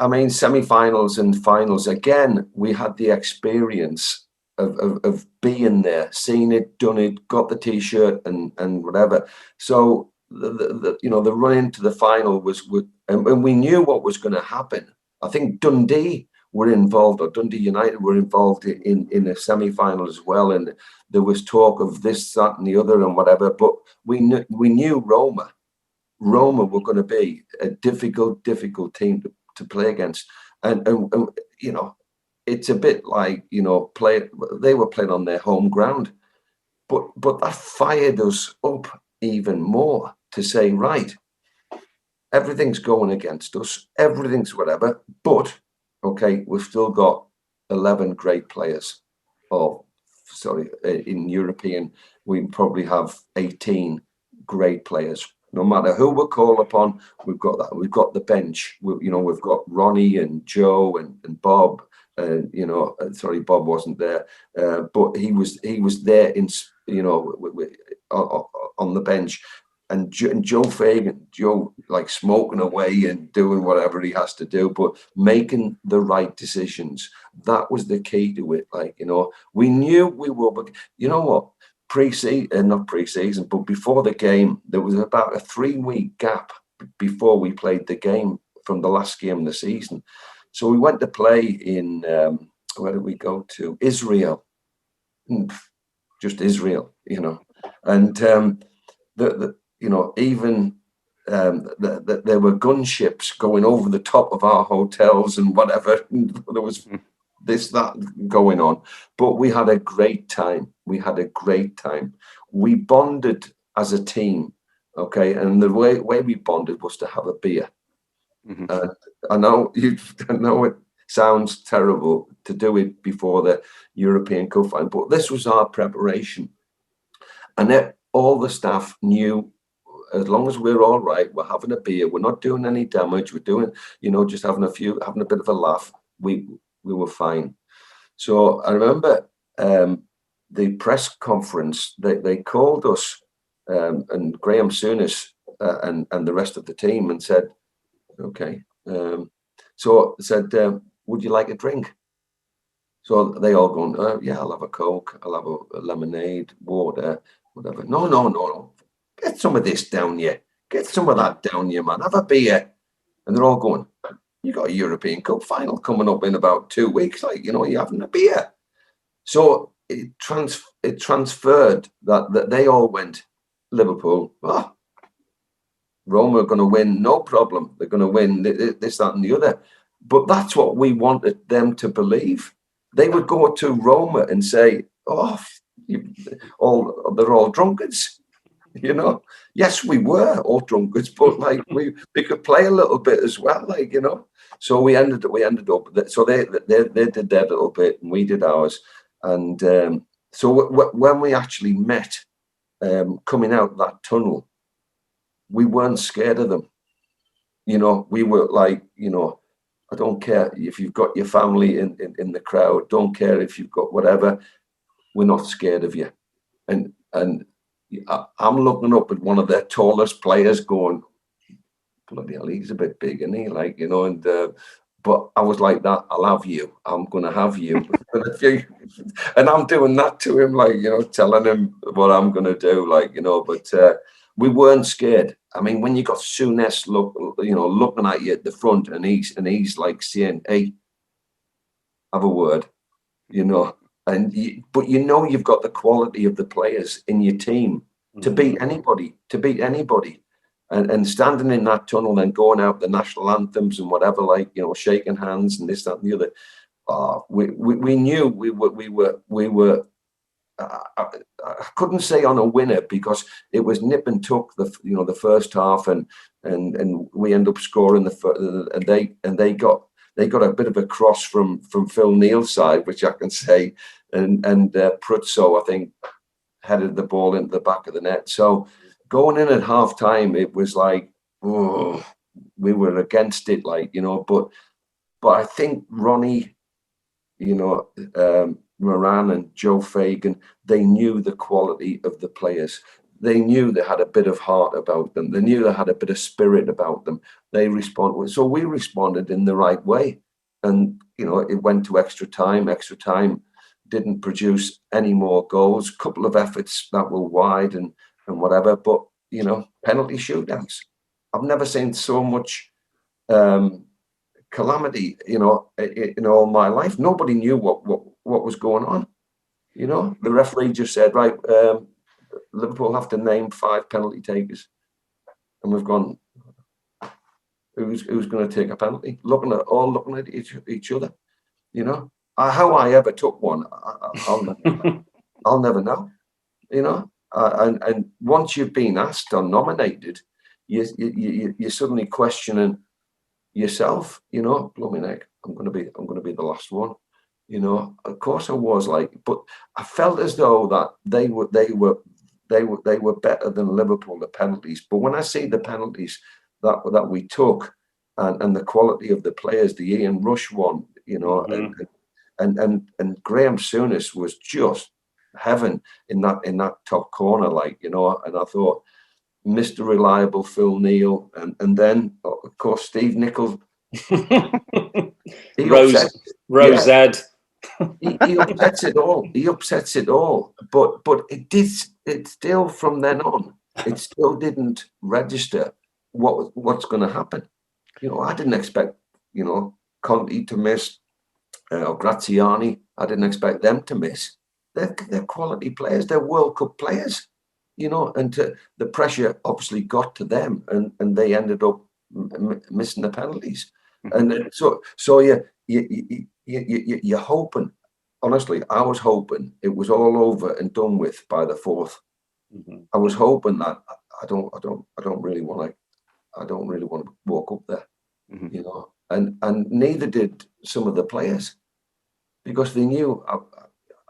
I mean, semi-finals and finals, again, we had the experience of being there, seeing it, done it, got the T-shirt and whatever. So the you know, the run into the final was and we knew what was going to happen. I think Dundee were involved, or Dundee United were involved in a semi-final as well, and there was talk of this, that, and the other, and whatever. But we knew Roma were going to be a difficult team to play against, and you know, it's a bit like, you know, they were playing on their home ground, but that fired us up even more to say, right, everything's going against us, everything's whatever, but okay, we've still got 11 great players. In European, we probably have 18 great players. No matter who we're called upon, we've got that. We've got the bench. We've got Ronnie and Joe and Bob. You know, sorry, Bob wasn't there, but he was there in, you know, on the bench. And Joe Fagan, like smoking away and doing whatever he has to do, but making the right decisions. That was the key to it. Like, you know, we knew we were, but you know what? Not pre-season, but before the game, there was about a 3-week gap before we played the game from the last game of the season. So we went to play in, where did we go to? Israel. Just Israel, you know. And you know, even there were gunships going over the top of our hotels and whatever. There was that going on, but we had a great time. We bonded as a team, okay, and the way we bonded was to have a beer. I know it sounds terrible to do it before the European Cup final, but this was our preparation, and all the staff knew, as long as we're all right, we're having a beer, we're not doing any damage, we're doing, you know, just having a bit of a laugh, we were fine. So I remember the press conference, they called us, and Graham Souness and the rest of the team, and said, okay, would you like a drink? So they all gone, yeah, I'll have a Coke, I'll have a lemonade, water, whatever. No. Get some of this down you. Get some of that down you, man. Have a beer. And they're all going, you got a European Cup final coming up in about 2 weeks. Like, you know, you're having a beer. So it transferred that they all went, Liverpool, Roma are going to win, no problem. They're going to win this, that, and the other. But that's what we wanted them to believe. They would go to Roma and say, they're all drunkards. You know, yes, we were all drunkards, but like we could play a little bit as well, like, you know. So we ended up. So they did their little bit, and we did ours. And so when we actually met, coming out that tunnel, we weren't scared of them. You know, we were like, you know, I don't care if you've got your family in the crowd. Don't care if you've got whatever. we're not scared of you. And I'm looking up at one of their tallest players going, bloody hell, he's a bit big, isn't he? Like, you know, and but I was like that, I'll have you. I'm going to have you. And I'm doing that to him, like, you know, telling him what I'm going to do, like, you know, but we weren't scared. I mean, when you got Souness looking at you at the front and he's like saying, hey, have a word, you know, but you know, you've got the quality of the players in your team to beat anybody, and standing in that tunnel and going out the national anthems and whatever, like, you know, shaking hands and this, that, and the other. We knew we were. I couldn't say on a winner because it was nip and tuck the first half, and we end up scoring and they got a bit of a cross from Phil Neal's side, which I can say, and Pruzzo, I think, headed the ball into the back of the net. So going in at half time, it was like, oh, we were against it, like, you know, but I think Ronnie, you know, Moran and Joe Fagan, they knew the quality of the players. They knew they had a bit of heart about them. They knew they had a bit of spirit about them. They responded. So we responded in the right way. And, you know, it went to extra time. Extra time didn't produce any more goals. Couple of efforts that were wide and whatever. But, you know, penalty shootouts. I've never seen so much calamity, you know, in all my life. Nobody knew what was going on. You know, the referee just said, right, Liverpool have to name 5 penalty takers, and we've gone, who's going to take a penalty? Looking at each other. You know, how I ever took one, I'll never know. You know, and once you've been asked or nominated, you're suddenly questioning yourself. You know, blooming heck, I'm going to be the last one. You know, of course I was, like, but I felt as though that they were better than Liverpool, the penalties. But when I see the penalties that we took and the quality of the players, the Ian Rush one, you know, and Graham Souness was just heaven in that top corner, like, you know. And I thought, Mr. Reliable Phil Neal, and then of course Steve Nicol. Rose Ed. He upsets it all. He upsets it all. But it still, from then on, it still didn't register what's going to happen. You know, I didn't expect, you know, Conte to miss or Graziani. I didn't expect them to miss. They're quality players. They're World Cup players. You know, and the pressure obviously got to them, and they ended up missing the penalties. And so you're hoping. Honestly, I was hoping it was all over and done with by the 4th. I was hoping that I don't really want to walk up there, you know, and neither did some of the players, because they knew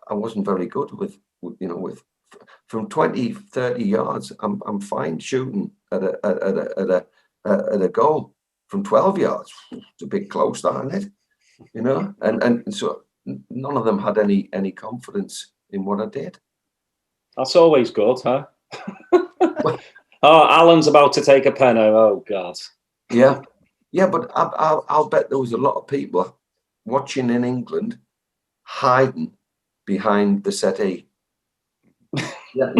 I wasn't very good with from 20, 30 yards. I'm fine shooting at a goal. From 12 yards, it's a bit close, that, isn't it? You know, and so none of them had any confidence in what I did. That's always good, huh? Oh, Alan's about to take a pen. Oh God. Yeah, but I'll bet there was a lot of people watching in England, hiding behind the settee. Yeah.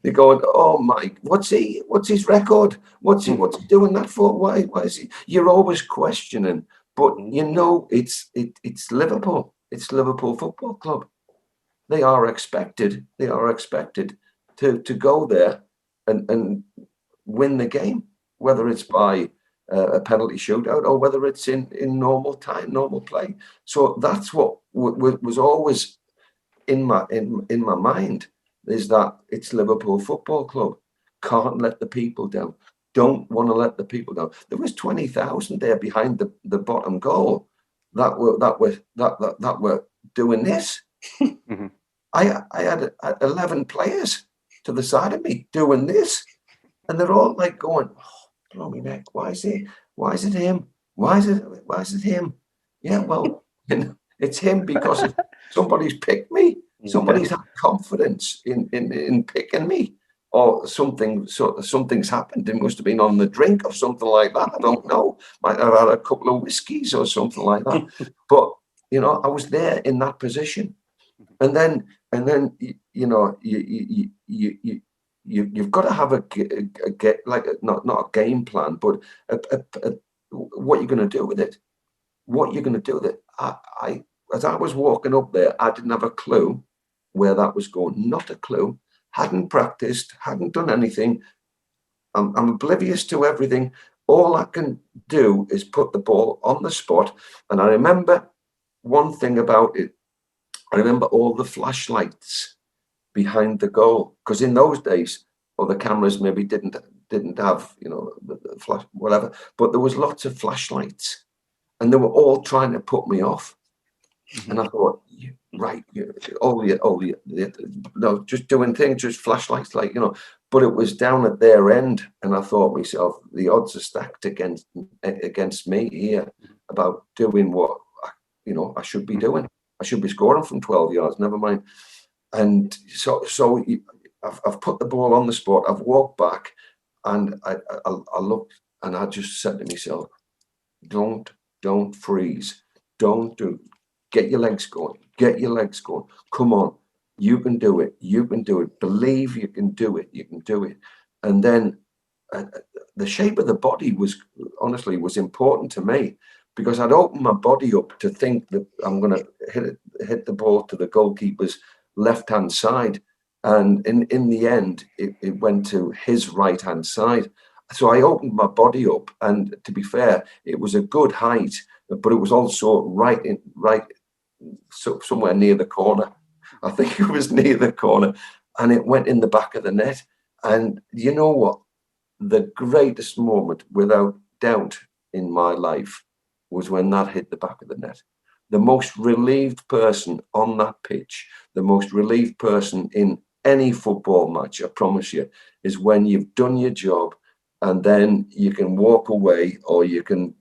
You're going, oh Mike, what's his record? What's he doing that for? Why is he? You're always questioning, but you know it's Liverpool. It's Liverpool Football Club. They are expected to go there and win the game, whether it's by a penalty shootout or whether it's in normal time, normal play. So that's what was always in my mind, is that it's Liverpool Football Club. Can't let the people down. Don't want to let the people down. There was 20,000 there behind the bottom goal that were doing this. I had 11 players to the side of me doing this, and they're all like going, oh, blow me neck, why is it him? Why is it him? Yeah, well, It's him because somebody's picked me. Somebody's had confidence in picking me, or something's happened. They must have been on the drink or something like that. I don't know. Might have had a couple of whiskeys or something like that. But you know, I was there in that position, and then you know, you've got to have a like not a game plan, but what you're going to do with it. What you're going to do with it. I as I was walking up there, I didn't have a clue where that was going. Not a clue. Hadn't practiced. Hadn't done anything. I'm oblivious to everything. All I can do is put the ball on the spot. And I remember one thing about it. I remember all the flashlights behind the goal, because in those days, or the cameras maybe didn't have, you know, the flash, whatever, but there was lots of flashlights, and they were all trying to put me off. And I thought, right, no, just doing things, just flashlights, like, you know, but it was down at their end, and I thought myself, the odds are stacked against me here about doing what I should be doing. I should be scoring from 12 yards, never mind. And so I've put the ball on the spot. I've walked back, and I looked, and I just said to myself, don't freeze. Get your legs going. Get your legs going. Come on. You can do it. You can do it. Believe you can do it. You can do it. And then the shape of the body was important to me, because I'd opened my body up to think that I'm going to hit the ball to the goalkeeper's left-hand side. And in the end, it went to his right-hand side. So I opened my body up, and to be fair, it was a good height, but it was also right somewhere near the corner. I think it was near the corner, and it went in the back of the net. And you know what? The greatest moment, without doubt, in my life was when that hit the back of the net. The most relieved person on that pitch, the most relieved person in any football match, I promise you, is when you've done your job, and then you can walk away, or you can,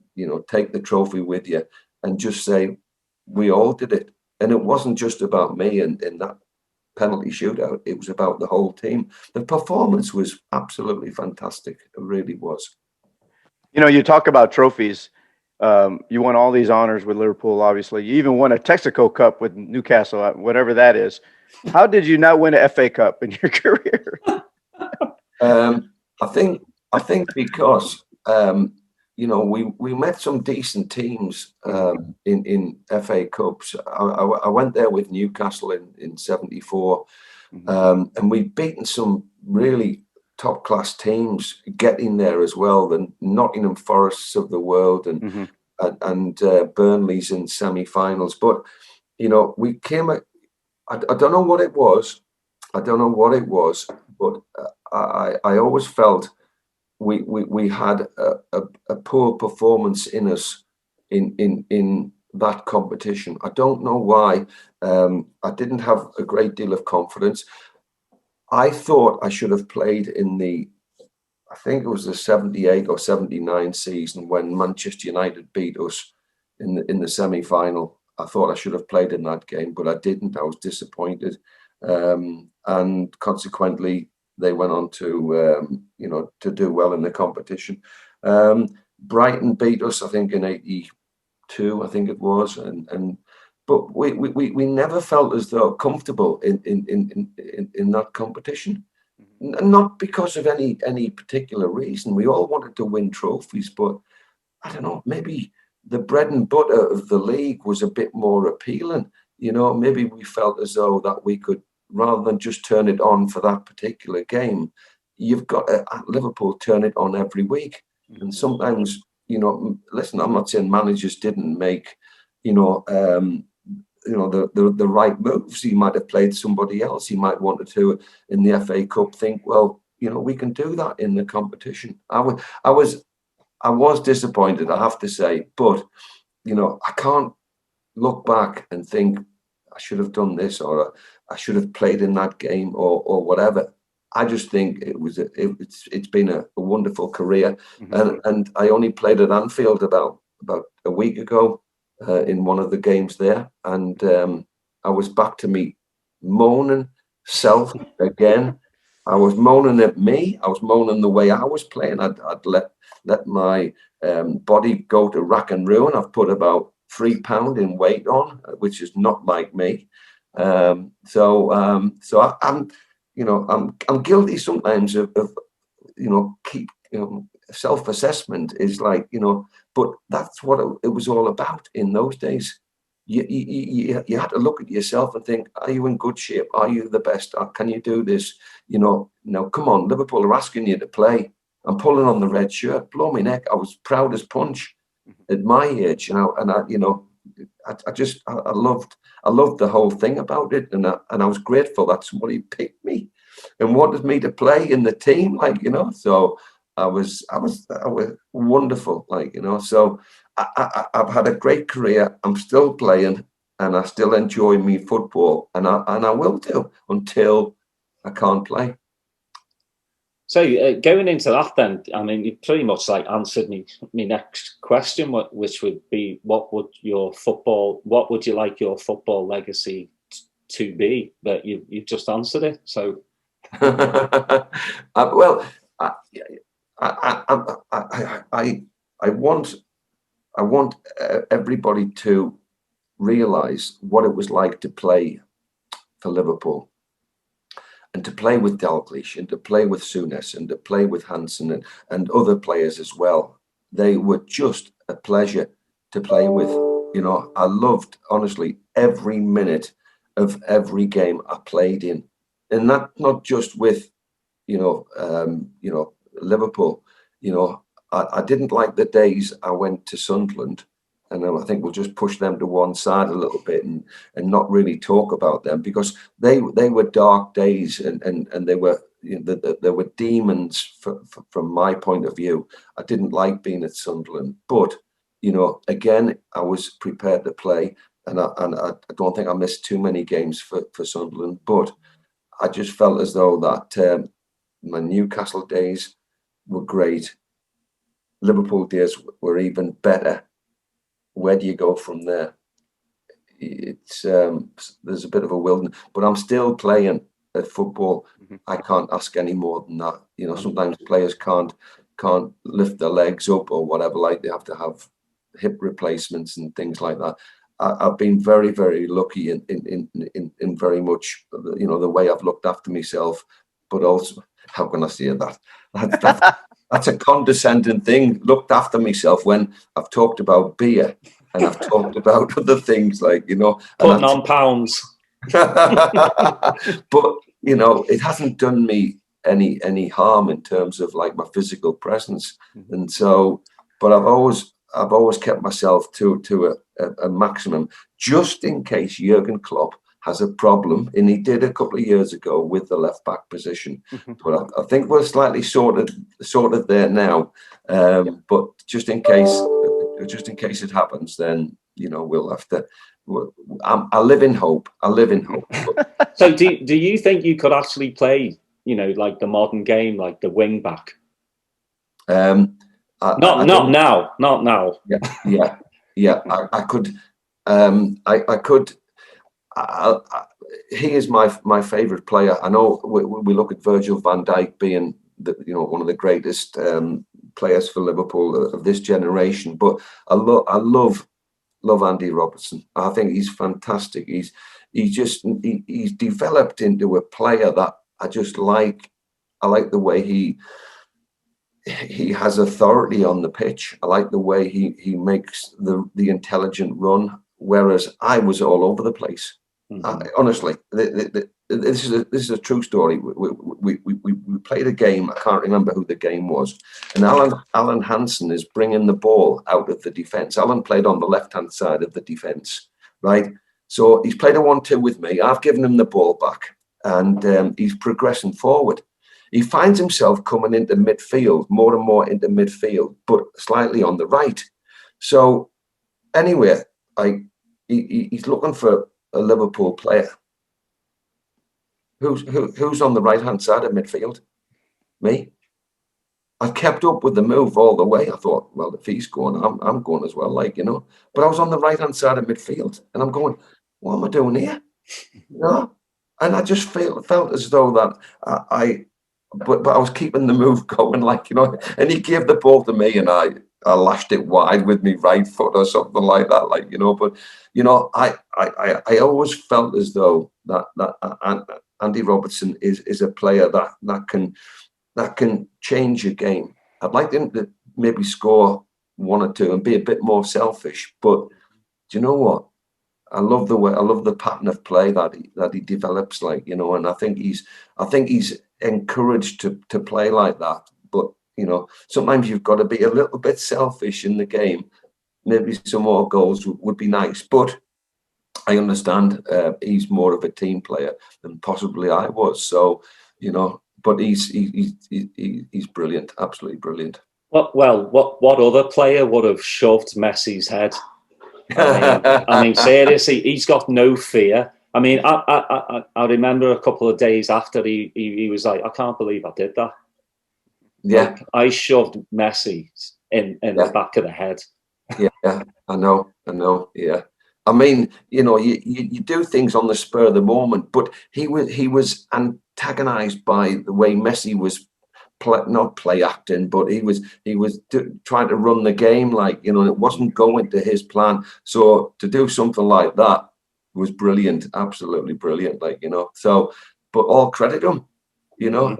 take the trophy with you and just say, we all did it. And it wasn't just about me in that penalty shootout. It was about the whole team. The performance was absolutely fantastic. It really was. You talk about trophies. You won all these honors with Liverpool, obviously. You even won a Texaco Cup with Newcastle, whatever that is. How did you not win an FA Cup in your career? I think because we met some decent teams in FA Cups. I went there with Newcastle in '74, and we'd beaten some really top class teams getting there as well. The Nottingham Forests of the world and Burnley's in semi-finals. But we came. I don't know what it was. But I always felt we had a poor performance in us in that competition. I don't know why. I didn't have a great deal of confidence. I thought I should have played I think it was the 78 or 79 season when Manchester United beat us in the semi-final. I thought I should have played in that game, but I didn't. I was disappointed. And consequently, they went on to to do well in the competition. Brighton beat us, I think, in '82, I think it was, but we never felt as though comfortable in that competition. Not because of any particular reason. We all wanted to win trophies, but I don't know, maybe the bread and butter of the league was a bit more appealing. Maybe we felt as though that we could, rather than just turn it on for that particular game, you've got to, at Liverpool, turn it on every week. And sometimes, listen, I'm not saying managers didn't make, the right moves. He might have played somebody else. He might wanted to, in the FA Cup, think, well, we can do that in the competition. I was disappointed, I have to say, but I can't look back and think I should have done this, or I should have played in that game, or whatever. I just think it's been a wonderful career, and I only played at Anfield about a week ago. in one of the games there, and I was back to me moaning self again. I was moaning at me. I was moaning the way I was playing. I'd let my body go to rack and ruin. I've put about 3 pounds in weight on, which is not like me. I'm guilty sometimes of self-assessment is like, but that's what it was all about in those days. You had to look at yourself and think, are you in good shape? Are you the best? Can you do this? Now, come on, Liverpool are asking you to play. I'm pulling on the red shirt, blow my neck. I was proud as punch at my age, and I loved the whole thing about it, and I was grateful that somebody picked me and wanted me to play in the team, So I was wonderful, So I've had a great career. I'm still playing, and I still enjoy me football, and I will do until I can't play. So going into that, then, I mean, you pretty much answered me next question, which would be, what would you like your football legacy to be? But you've just answered it. So, well, I want everybody to realise what it was like to play for Liverpool, and to play with Dalglish, and to play with Souness, and to play with Hansen and other players as well. They were just a pleasure to play with. I loved, honestly, every minute of every game I played in, and that not just with Liverpool. I didn't like the days I went to Sunderland, and I think we'll just push them to one side a little bit and not really talk about them, because they were dark days, and they were there were demons from my point of view. I didn't like being at Sunderland, but again, I was prepared to play, and I don't think I missed too many games for Sunderland, but I just felt as though that my Newcastle days were great. Liverpool days were even better. Where do you go from there? It's there's a bit of a wilderness, but I'm still playing at football. Mm-hmm. I can't ask any more than that. Sometimes players can't lift their legs up or whatever. Like, they have to have hip replacements and things like that. I've been very, very lucky in very much the way I've looked after myself. But also, how can I say that? That's a condescending thing. Looked after myself, when I've talked about beer and I've talked about other things, putting on pounds. But it hasn't done me any harm in terms of my physical presence. Mm-hmm. And so, but I've always kept myself to a maximum, just in case Jurgen Klopp has a problem, and he did a couple of years ago with the left back position. Mm-hmm. But I think we're slightly sorted there now. But just in case it happens, then we'll have to. I live in hope. So do you think you could actually play, like the modern game, like the wing back? Not now. Yeah. I could. I could. He is my favourite player. I know we look at Virgil van Dijk being one of the greatest players for Liverpool of this generation, but I love Andy Robertson. I think he's fantastic. He's developed into a player that I just like. I like the way he has authority on the pitch. I like the way he makes the intelligent run, whereas I was all over the place. Mm-hmm. Honestly, this is a true story. We played a game. I can't remember who the game was, and Alan Hansen is bringing the ball out of the defence. Alan played on the left-hand side of the defence, right? So he's played a 1-2 with me. I've given him the ball back, and he's progressing forward. He finds himself coming into midfield, more and more into midfield, but slightly on the right. So anyway, he's looking for a Liverpool player. Who's on the right hand side of midfield? Me. I kept up with the move all the way. I thought, well, if he's going, I'm going as well, like, you know. But I was on the right-hand side of midfield, and I'm going, what am I doing here? You know? And I just felt as though that but I was keeping the move going, like, you know. And he gave the ball to me, and I lashed it wide with my right foot or something like that, like, you know. But, you know, I always felt as though that Andy Robertson is a player that can change a game. I'd like him to maybe score one or two and be a bit more selfish. But do you know what? I love the pattern of play that he develops, like, you know. And I think he's encouraged to play like that. But, you know, sometimes you've got to be a little bit selfish in the game. Maybe some more goals would be nice. But I understand he's more of a team player than possibly I was. So, you know. But he's brilliant, absolutely brilliant. What other player would have shoved Messi's head? I mean, seriously, he's got no fear. I mean, I remember a couple of days after he was like, I can't believe I did that. Yeah, like, I shoved Messi in the back of the head. Yeah, I know. Yeah. I mean, you know, you do things on the spur of the moment, but he was antagonized by the way Messi was not play acting, but he was trying to run the game, like, you know, and it wasn't going to his plan. So to do something like that was brilliant, absolutely brilliant, like, you know. So, but all credit him, you know.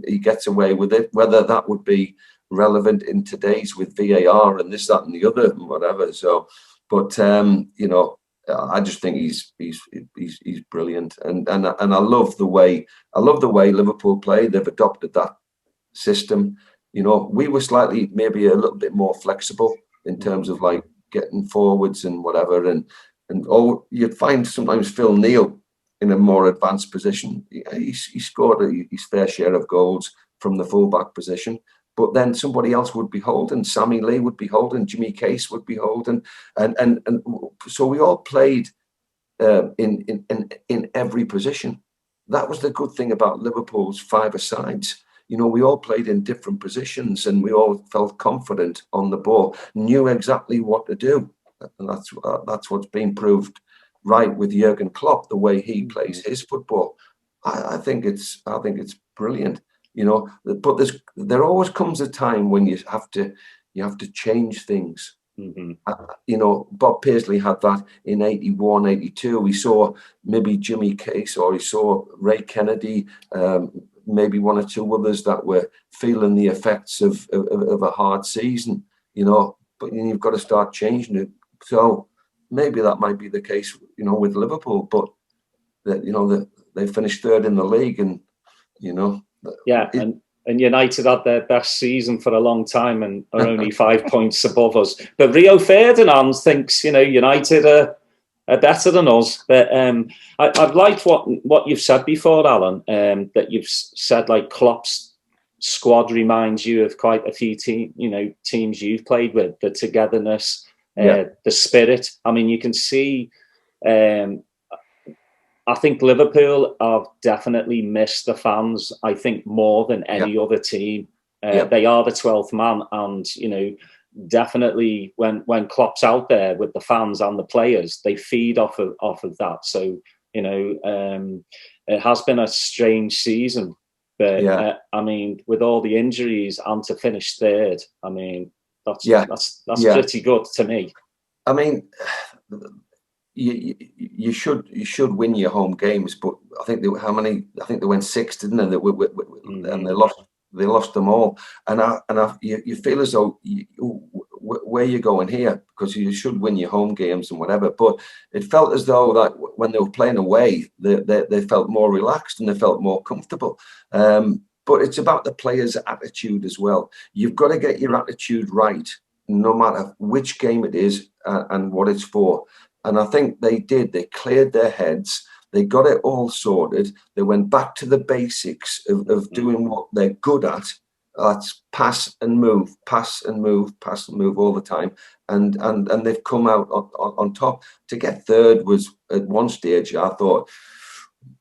He gets away with it, whether that would be relevant in today's with VAR and this, that, and the other, and whatever. So, but you know, I just think he's brilliant, and I love the way Liverpool play. They've adopted that system. You know, we were slightly maybe a little bit more flexible in terms of like getting forwards and whatever, and you'd find sometimes Phil Neal in a more advanced position. He scored his fair share of goals from the fullback position. But then somebody else would be holding. Sammy Lee would be holding. Jimmy Case would be holding, and so we all played in every position. That was the good thing about Liverpool's five-a-sides. You know, we all played in different positions, and we all felt confident on the ball, knew exactly what to do, and that's what's been proved right with Jurgen Klopp, the way he plays his football. I think it's brilliant. You know, but there always comes a time when you have to change things. You know, Bob Paisley had that in 81, 82. We saw maybe Jimmy Case, or he saw Ray Kennedy, maybe one or two others that were feeling the effects of a hard season, you know, but you've got to start changing it. So maybe that might be the case, you know, with Liverpool, but that, you know, they finished third in the league, and, you know, yeah, and United had their best season for a long time and are only 5 points above us. But Rio Ferdinand thinks, you know, United are better than us. But I've liked what you've said before, Alan, that you've said like Klopp's squad reminds you of quite a few teams you've played with, the togetherness, the spirit. I mean, you can see... I think Liverpool have definitely missed the fans, I think, more than any other team. They are the 12th man, and, you know, definitely when Klopp's out there with the fans and the players, they feed off of that. So, you know, it has been a strange season, but I mean, with all the injuries and to finish third, I mean, that's pretty good to me. I mean, you should win your home games, but I think they went 6, didn't they? And they lost them all. And you feel as though where you're going here, because you should win your home games and whatever. But it felt as though that when they were playing away, they felt more relaxed and they felt more comfortable. But it's about the players' attitude as well. You've got to get your attitude right, no matter which game it is and what it's for. And I think they did. They cleared their heads. They got it all sorted. They went back to the basics of doing what they're good at. That's pass and move, pass and move, pass and move all the time. And they've come out on top. To get third was, at one stage, I thought,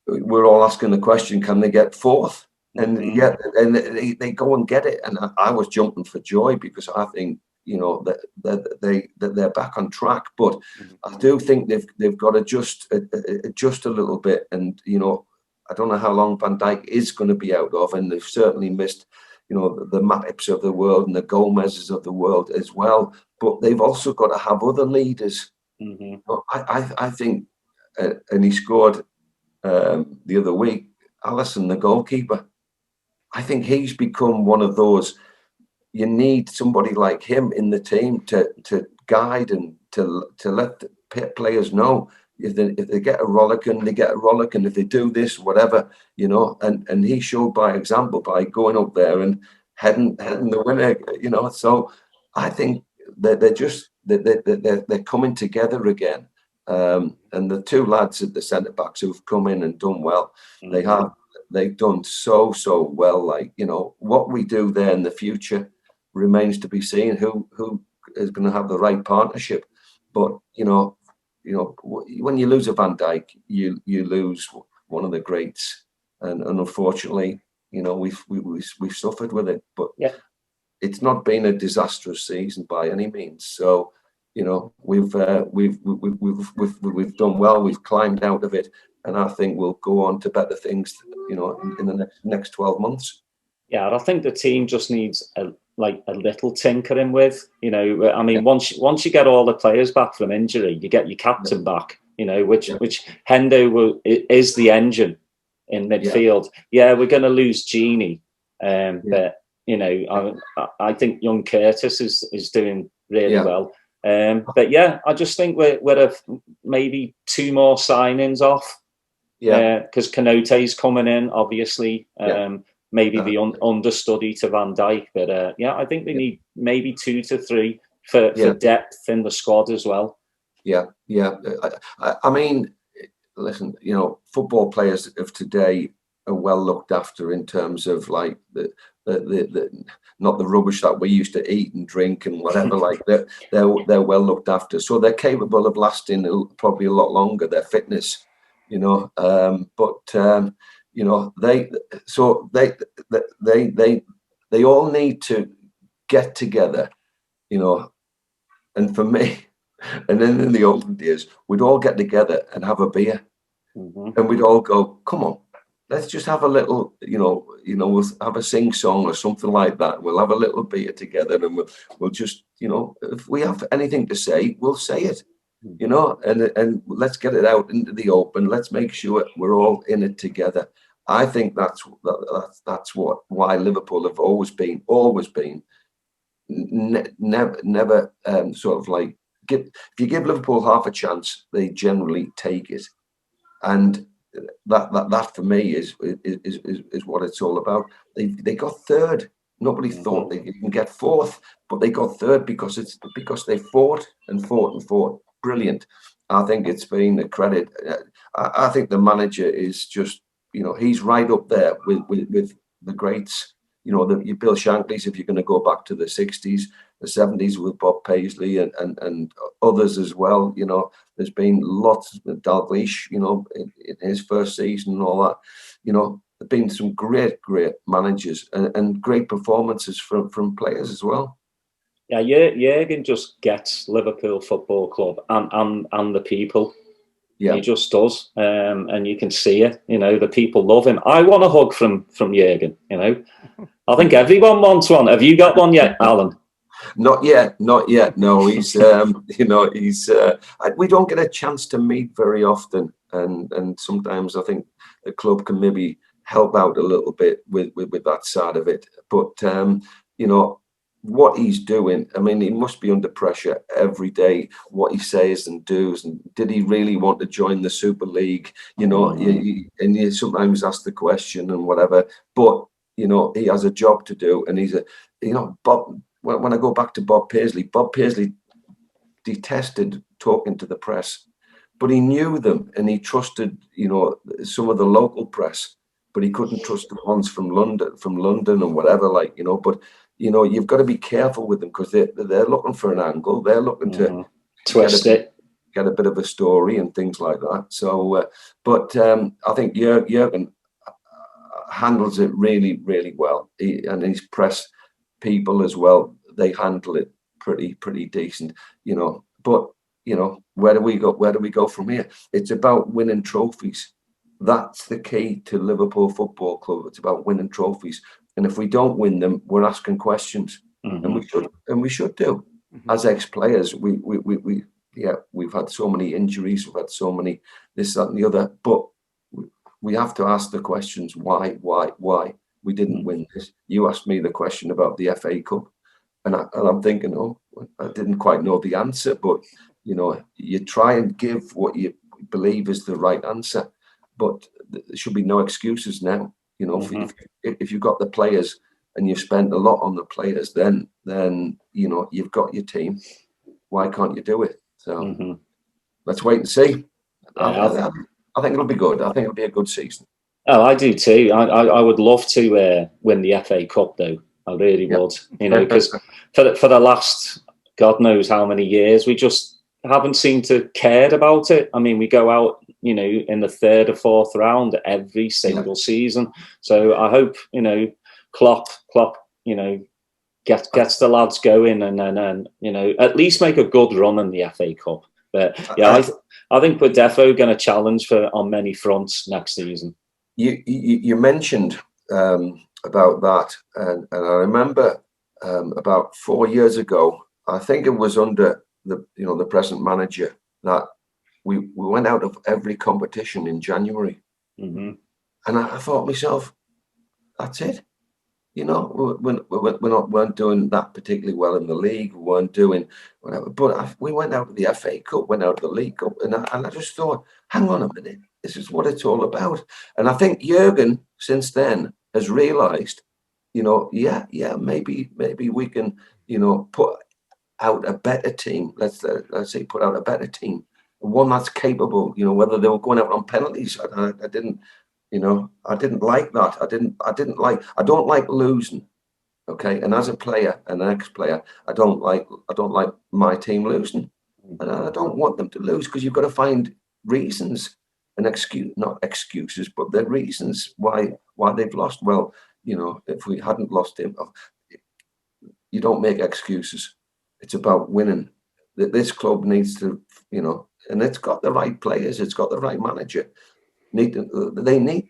we're all asking the question, can they get fourth? And yeah, and they go and get it, and I was jumping for joy because I think, you know, that they're back on track. But I do think they've got to just adjust a little bit, and you know, I don't know how long Van Dijk is going to be out of, and they've certainly missed, you know, the Matips of the world and the Gomez's of the world as well. But they've also got to have other leaders. I think, and he scored the other week, Alisson, the goalkeeper. I think he's become one of those. You need somebody like him in the team to guide and to let the players know if they get a rollicking, they get a rollicking. If they do this, whatever, you know. And he showed by example by going up there and heading the winner, you know. So I think that they're coming together again. And the two lads at the centre backs who've come in and done well, they've done so well. Like, you know, what we do there in the future remains to be seen. Who is going to have the right partnership? But you know, when you lose a Van Dijk, you lose one of the greats, and unfortunately, you know, we've suffered with it. But yeah, it's not been a disastrous season by any means. So, you know, we've done well. We've climbed out of it, and I think we'll go on to better things, you know, in the next 12 months. Yeah, I think the team just needs a little tinkering with, you know. I mean, once you get all the players back from injury, you get your captain back, you know, which Hendo is the engine in midfield. Yeah, we're going to lose Genie, but you know, I think young Curtis is doing really well. But yeah, I just think we're maybe 2 more signings off. Yeah, because Kanote's coming in, obviously. Maybe the understudy to Van Dijk, but yeah, I think they need maybe 2 to 3 for depth in the squad as well. Yeah. I mean, listen, you know, football players of today are well looked after in terms of like the not the rubbish that we used to eat and drink and whatever. Like they're well looked after, so they're capable of lasting probably a lot longer. Their fitness, you know, you know, they all need to get together, you know. And for me, and then in the olden days, we'd all get together and have a beer, and we'd all go, "Come on, let's just have a little, you know, we'll have a sing song or something like that. We'll have a little beer together, and we'll just, you know, if we have anything to say, we'll say it." You know, and let's get it out into the open. Let's make sure we're all in it together. I think that's why Liverpool have always been never sort of like if you give Liverpool half a chance, they generally take it, and that for me is what it's all about. They got third. Nobody thought they can get fourth, but they got third because they fought and fought and fought. Brilliant. I think it's been a credit. I think the manager is just, you know, he's right up there with the greats. You know, your Bill Shankly's, if you're going to go back to the 60s, the 70s with Bob Paisley and others as well. You know, there's been lots of Dalglish, you know, in his first season and all that. You know, there's been some great managers and great performances from players as well. Yeah, Jurgen just gets Liverpool Football Club and the people. Yeah, he just does, and you can see it. You know, the people love him. I want a hug from Jurgen. You know, I think everyone wants one. Have you got one yet, Alan? Not yet. No, he's you know, he's we don't get a chance to meet very often, and sometimes I think the club can maybe help out a little bit with that side of it. But you know, what he's doing, I mean, he must be under pressure every day, what he says and does, and did he really want to join the Super League, you know? And you sometimes ask the question and whatever, but you know, he has a job to do, and he's you know, Bob, when I go back to Bob Paisley detested talking to the press, but he knew them and he trusted, you know, some of the local press, but he couldn't trust the ones from London and whatever, like, you know. But you know, you've got to be careful with them because they're looking for an angle. They're looking to twist it, get a bit of a story and things like that. So, but I think Jurgen, handles it really, really well. And his press people as well, they handle it pretty decent, you know. But, you know, where do we go? Where do we go from here? It's about winning trophies. That's the key to Liverpool Football Club. It's about winning trophies. And if we don't win them, we're asking questions. And we should do. As ex-players, we've had so many injuries, we've had so many this, that, and the other. But we have to ask the questions: why we didn't win this? You asked me the question about the FA Cup, and I'm thinking, oh, I didn't quite know the answer. But you know, you try and give what you believe is the right answer. But there should be no excuses now. You know, if you've got the players and you've spent a lot on the players, then you know you've got your team. Why can't you do it? So let's wait and see. I think it'll be good. I think it'll be a good season. Oh, I do too. I would love to win the FA Cup, though. I really would. You know, because for the last God knows how many years, we just haven't seemed to cared about it. I mean, we go out, you know, in the third or fourth round every single season. So I hope, you know, Klopp, you know, gets the lads going and you know, at least make a good run in the FA Cup. But yeah, I think we're definitely going to challenge on many fronts next season. You mentioned about that, and I remember about 4 years ago, I think it was under the present manager, that we went out of every competition in January, and I thought myself, that's it. You know, we weren't doing that particularly well in the league. We weren't doing whatever, but we went out of the FA Cup, went out of the League Cup, and I just thought, hang on a minute, this is what it's all about. And I think Jurgen, since then, has realised, you know, maybe we can, you know, put out a better team. Let's say put out a better team, one that's capable. You know, whether they were going out on penalties, I didn't. You know, I didn't like that. I don't like losing. Okay. And as a player, an ex-player, I don't like my team losing. And I don't want them to lose, because you've got to find reasons and not excuses, but the reasons why they've lost. Well, you know, if we hadn't lost him, you don't make excuses. It's about winning. This club needs to, you know, and it's got the right players, it's got the right manager. They need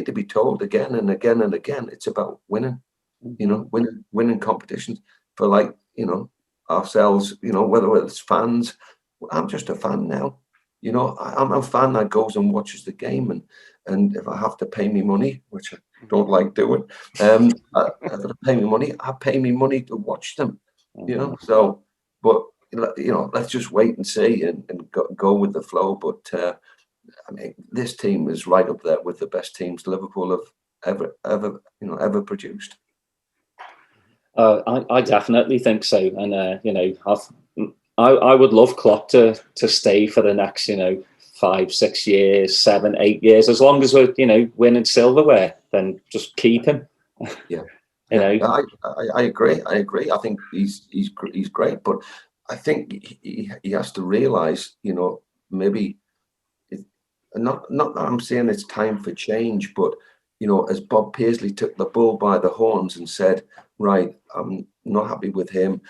to be told again and again and again. It's about winning, you know, winning competitions for, like, you know, ourselves, you know, whether it's fans. I'm just a fan now, you know. I'm a fan that goes and watches the game, and if I have to pay me money, which I don't like doing, I have to pay me money. I pay me money to watch them, you know. So, but you know, let's just wait and see and go with the flow. But I mean, this team is right up there with the best teams Liverpool have ever produced. I definitely think so, and you know, I would love Klopp to stay for the next, you know, 5, 6 years, 7, 8 years, as long as we're, you know, winning silverware. Then just keep him. Yeah, you know, I agree. I think he's great, but I think he has to realise, you know, maybe. Not that I'm saying it's time for change, but, you know, as Bob Paisley took the bull by the horns and said, right, I'm not happy with him,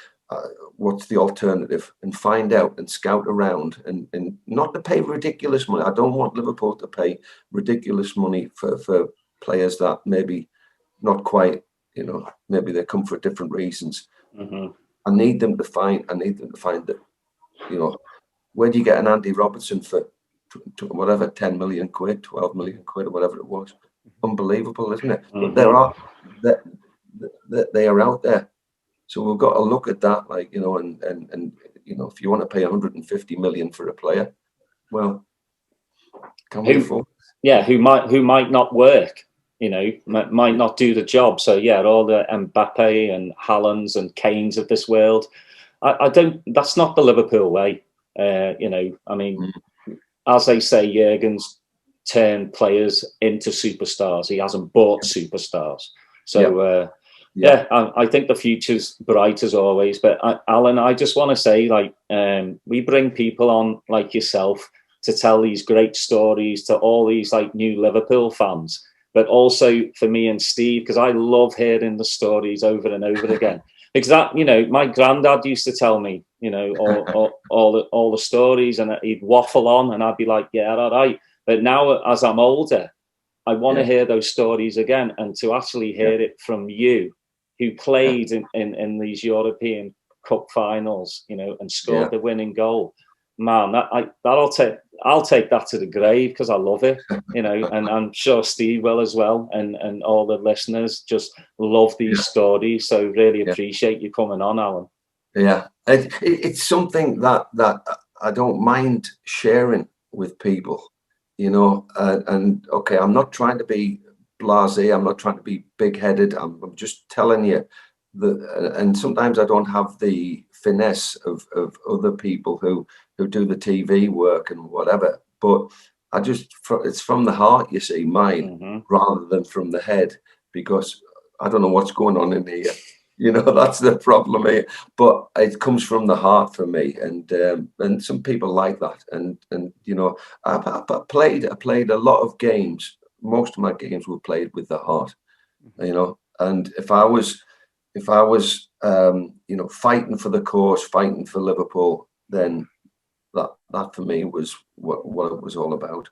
what's the alternative? And find out and scout around, and not to pay ridiculous money. I don't want Liverpool to pay ridiculous money for players that maybe not quite, you know, maybe they come for different reasons. I need them to find that, you know, where do you get an Andy Robertson for whatever, 10 million quid, 12 million quid, or whatever it was? Unbelievable, isn't it? But they are out there, so we've got to look at that, like, you know, and you know, if you want to pay 150 million for a player, well, can we afford? Yeah, who might not work, you know, might not do the job. So yeah, all the Mbappe and Haalands and Kanes of this world, I don't. That's not the Liverpool way. You know, I mean. As they say, Jurgen's turned players into superstars. He hasn't bought superstars. So, I think the future's bright as always. But Alan, I just want to say, like, we bring people on like yourself to tell these great stories to all these, like, new Liverpool fans. but also for me and Steve, because I love hearing the stories over and over again. Because that, you know, my granddad used to tell me, you know, all the stories, and he'd waffle on, and I'd be like, yeah, all right. But now, as I'm older, I want to hear those stories again, and to actually hear it from you, who played in these European Cup finals, you know, and scored the winning goal. Man, I'll take that to the grave, because I love it, you know, and I'm sure Steve will as well, and all the listeners just love these stories. So really appreciate you coming on, Alan. Yeah, it's something that I don't mind sharing with people, you know. And okay, I'm not trying to be blasé. I'm not trying to be big-headed. I'm just telling you that. And sometimes I don't have the finesse of other people who do the TV work and whatever. But it's from the heart, you see, mine, rather than from the head, because I don't know what's going on in here. You know, that's the problem here. But it comes from the heart for me, and some people like that. And you know, I played a lot of games. Most of my games were played with the heart. You know, and if I was you know, fighting for the cause, fighting for Liverpool, then that for me was what it was all about.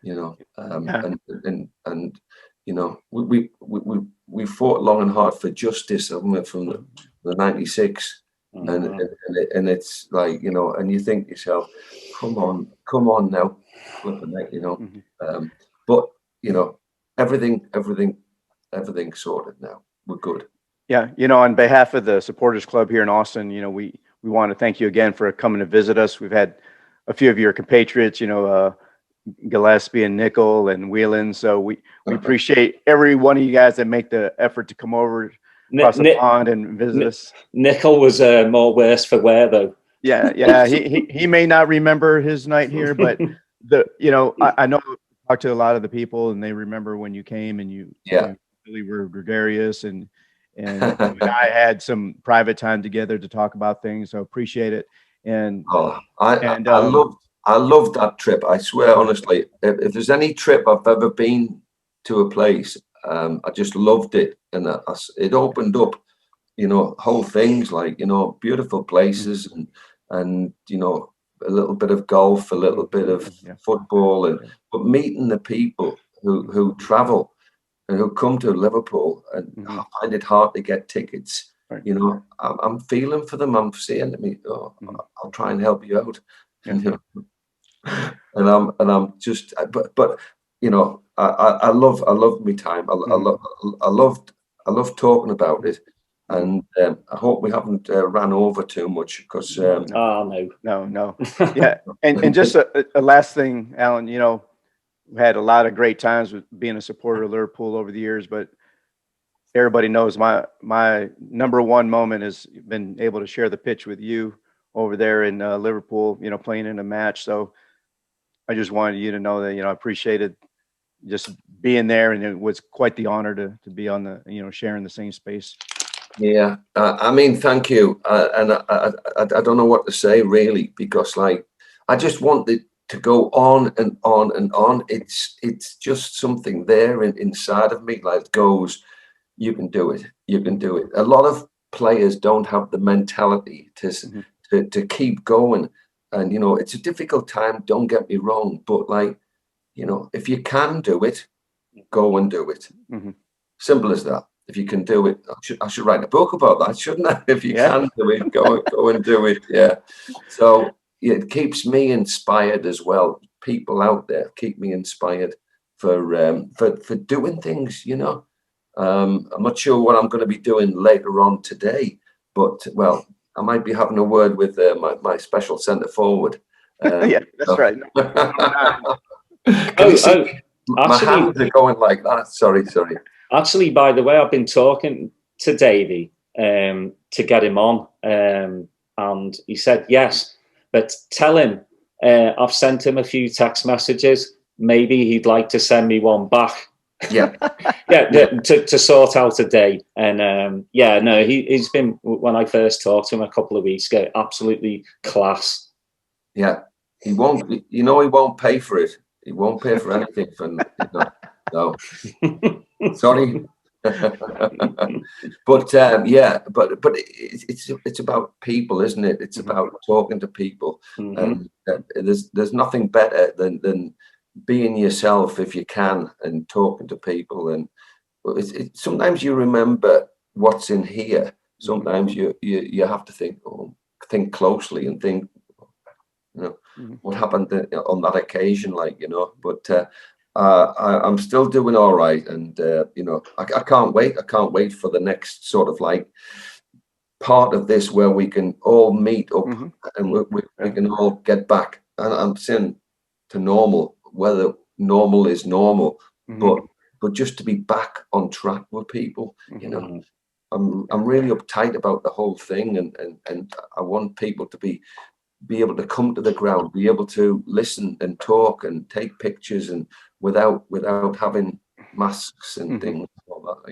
You know, and you know, we fought long and hard for justice, haven't we, from the 96, and it's like, you know, and you think to yourself, come on now, flipping that, you know. But you know, everything sorted now. We're good. Yeah, you know, on behalf of the Supporters Club here in Austin, you know, we want to thank you again for coming to visit us. We've had a few of your compatriots, you know, Gillespie and Nickel and Whelan. So we appreciate every one of you guys that make the effort to come over across the pond and visit us. Nickel was more worse for wear, though. Yeah. He may not remember his night here, but you know, I know I talked to a lot of the people, and they remember when you came, and you really were gregarious, and I had some private time together to talk about things. So appreciate it. And I loved that trip. I swear, honestly, if there's any trip I've ever been to a place, I just loved it, and it opened up, you know, whole things, like, you know, beautiful places, and you know, a little bit of golf, a little bit of football, but meeting the people who travel and who come to Liverpool and find it hard to get tickets. Right. You know, I'm feeling for them. I'm saying to me, I'll try and help you out. You know? and I'm just, but you know, I love my time. I love talking about it, and I hope we haven't ran over too much, because no. Yeah, and just a last thing, Alan. You know, we had a lot of great times with being a supporter of Liverpool over the years, but everybody knows my number one moment has been able to share the pitch with you over there in Liverpool, you know, playing in a match. So I just wanted you to know that, you know, I appreciated just being there, and it was quite the honor to be on the, you know, sharing the same space. Yeah, I mean, thank you, and I don't know what to say really, because like, I just wanted to go on and on and on. It's just something there inside of me, like, goes, you can do it, you can do it. A lot of players don't have the mentality to keep going, and you know, it's a difficult time, don't get me wrong, but like, you know, if you can do it, go and do it. Simple as that. If you can do it, I should write a book about that, shouldn't I? If you can do it, go and do it. Yeah. So it keeps me inspired as well. People out there keep me inspired for doing things, you know. I'm not sure what I'm going to be doing later on today, but well, I might be having a word with my special centre forward. Yeah, that's right. My hands are going like that. Sorry. Actually, by the way, I've been talking to Davey to get him on, and he said yes. But tell him I've sent him a few text messages. Maybe he'd like to send me one back. Yeah, to sort out a day. And he's been, when I first talked to him a couple of weeks ago, absolutely class. Yeah, he won't. You know, he won't pay for it. He won't pay for anything. No. Sorry. But it's about people, isn't it? It's about talking to people, and there's nothing better than being yourself if you can, and talking to people. And sometimes you remember what's in here. Sometimes you have to think closely and think, what happened on that occasion, But I'm still doing all right, and I can't wait. I can't wait for the next sort of part of this where we can all meet up and we can all get back. And I'm saying to normal, whether normal is normal, but just to be back on track with people. I'm really uptight about the whole thing, and I want people to be able to come to the ground, be able to listen and talk and take pictures, and without having masks and things, all that,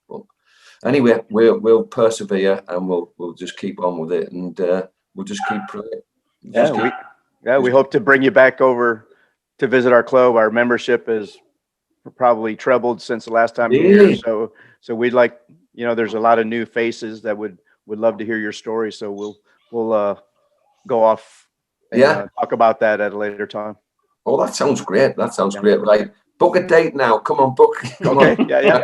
But anyway, we'll persevere, and we'll just keep on with it, and we'll just keep praying. We hope to bring you back over to visit our club. Our membership is probably trebled since the last time you were here. So we'd like, there's a lot of new faces that would love to hear your story. So we'll go off and talk about that at a later time. Oh, that sounds great. Great. Right. Book a date now. Come on, book. Come on. Yeah.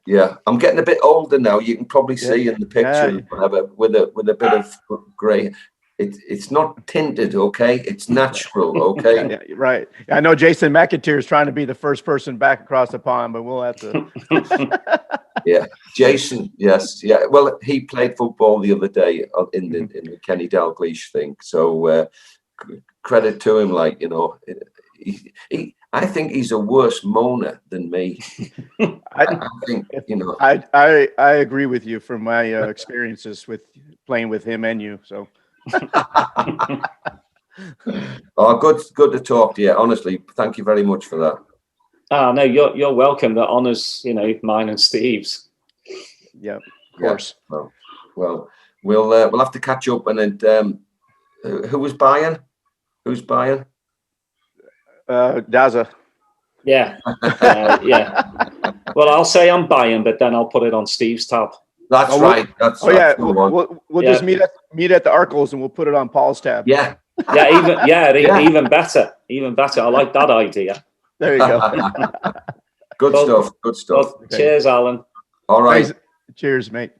Yeah. I'm getting a bit older now. You can probably see in the picture, whatever, with a bit of grey. It's not tinted, okay? It's natural, okay? Yeah, right. I know Jason McIntyre is trying to be the first person back across the pond, but we'll have to. Yeah, Jason. Yes, yeah. Well, he played football the other day in the Kenny Dalglish thing. So credit to him. I think he's a worse moaner than me. I think I agree with you from my experiences with playing with him and you. So. Oh, good to talk to you. Honestly, thank you very much for that. No, you're welcome. The honours, mine and Steve's. Yeah, of course. Well, we'll have to catch up. And then, who was buying? Who's buying? Daza. Yeah. Yeah. Well, I'll say I'm buying, but then I'll put it on Steve's tab. That's right. That's We'll just meet at the Arkles and we'll put it on Paul's tab. Yeah. Even better. Even better. I like that idea. There you go. Good stuff. Well, cheers, Alan. All right. Cheers, mate.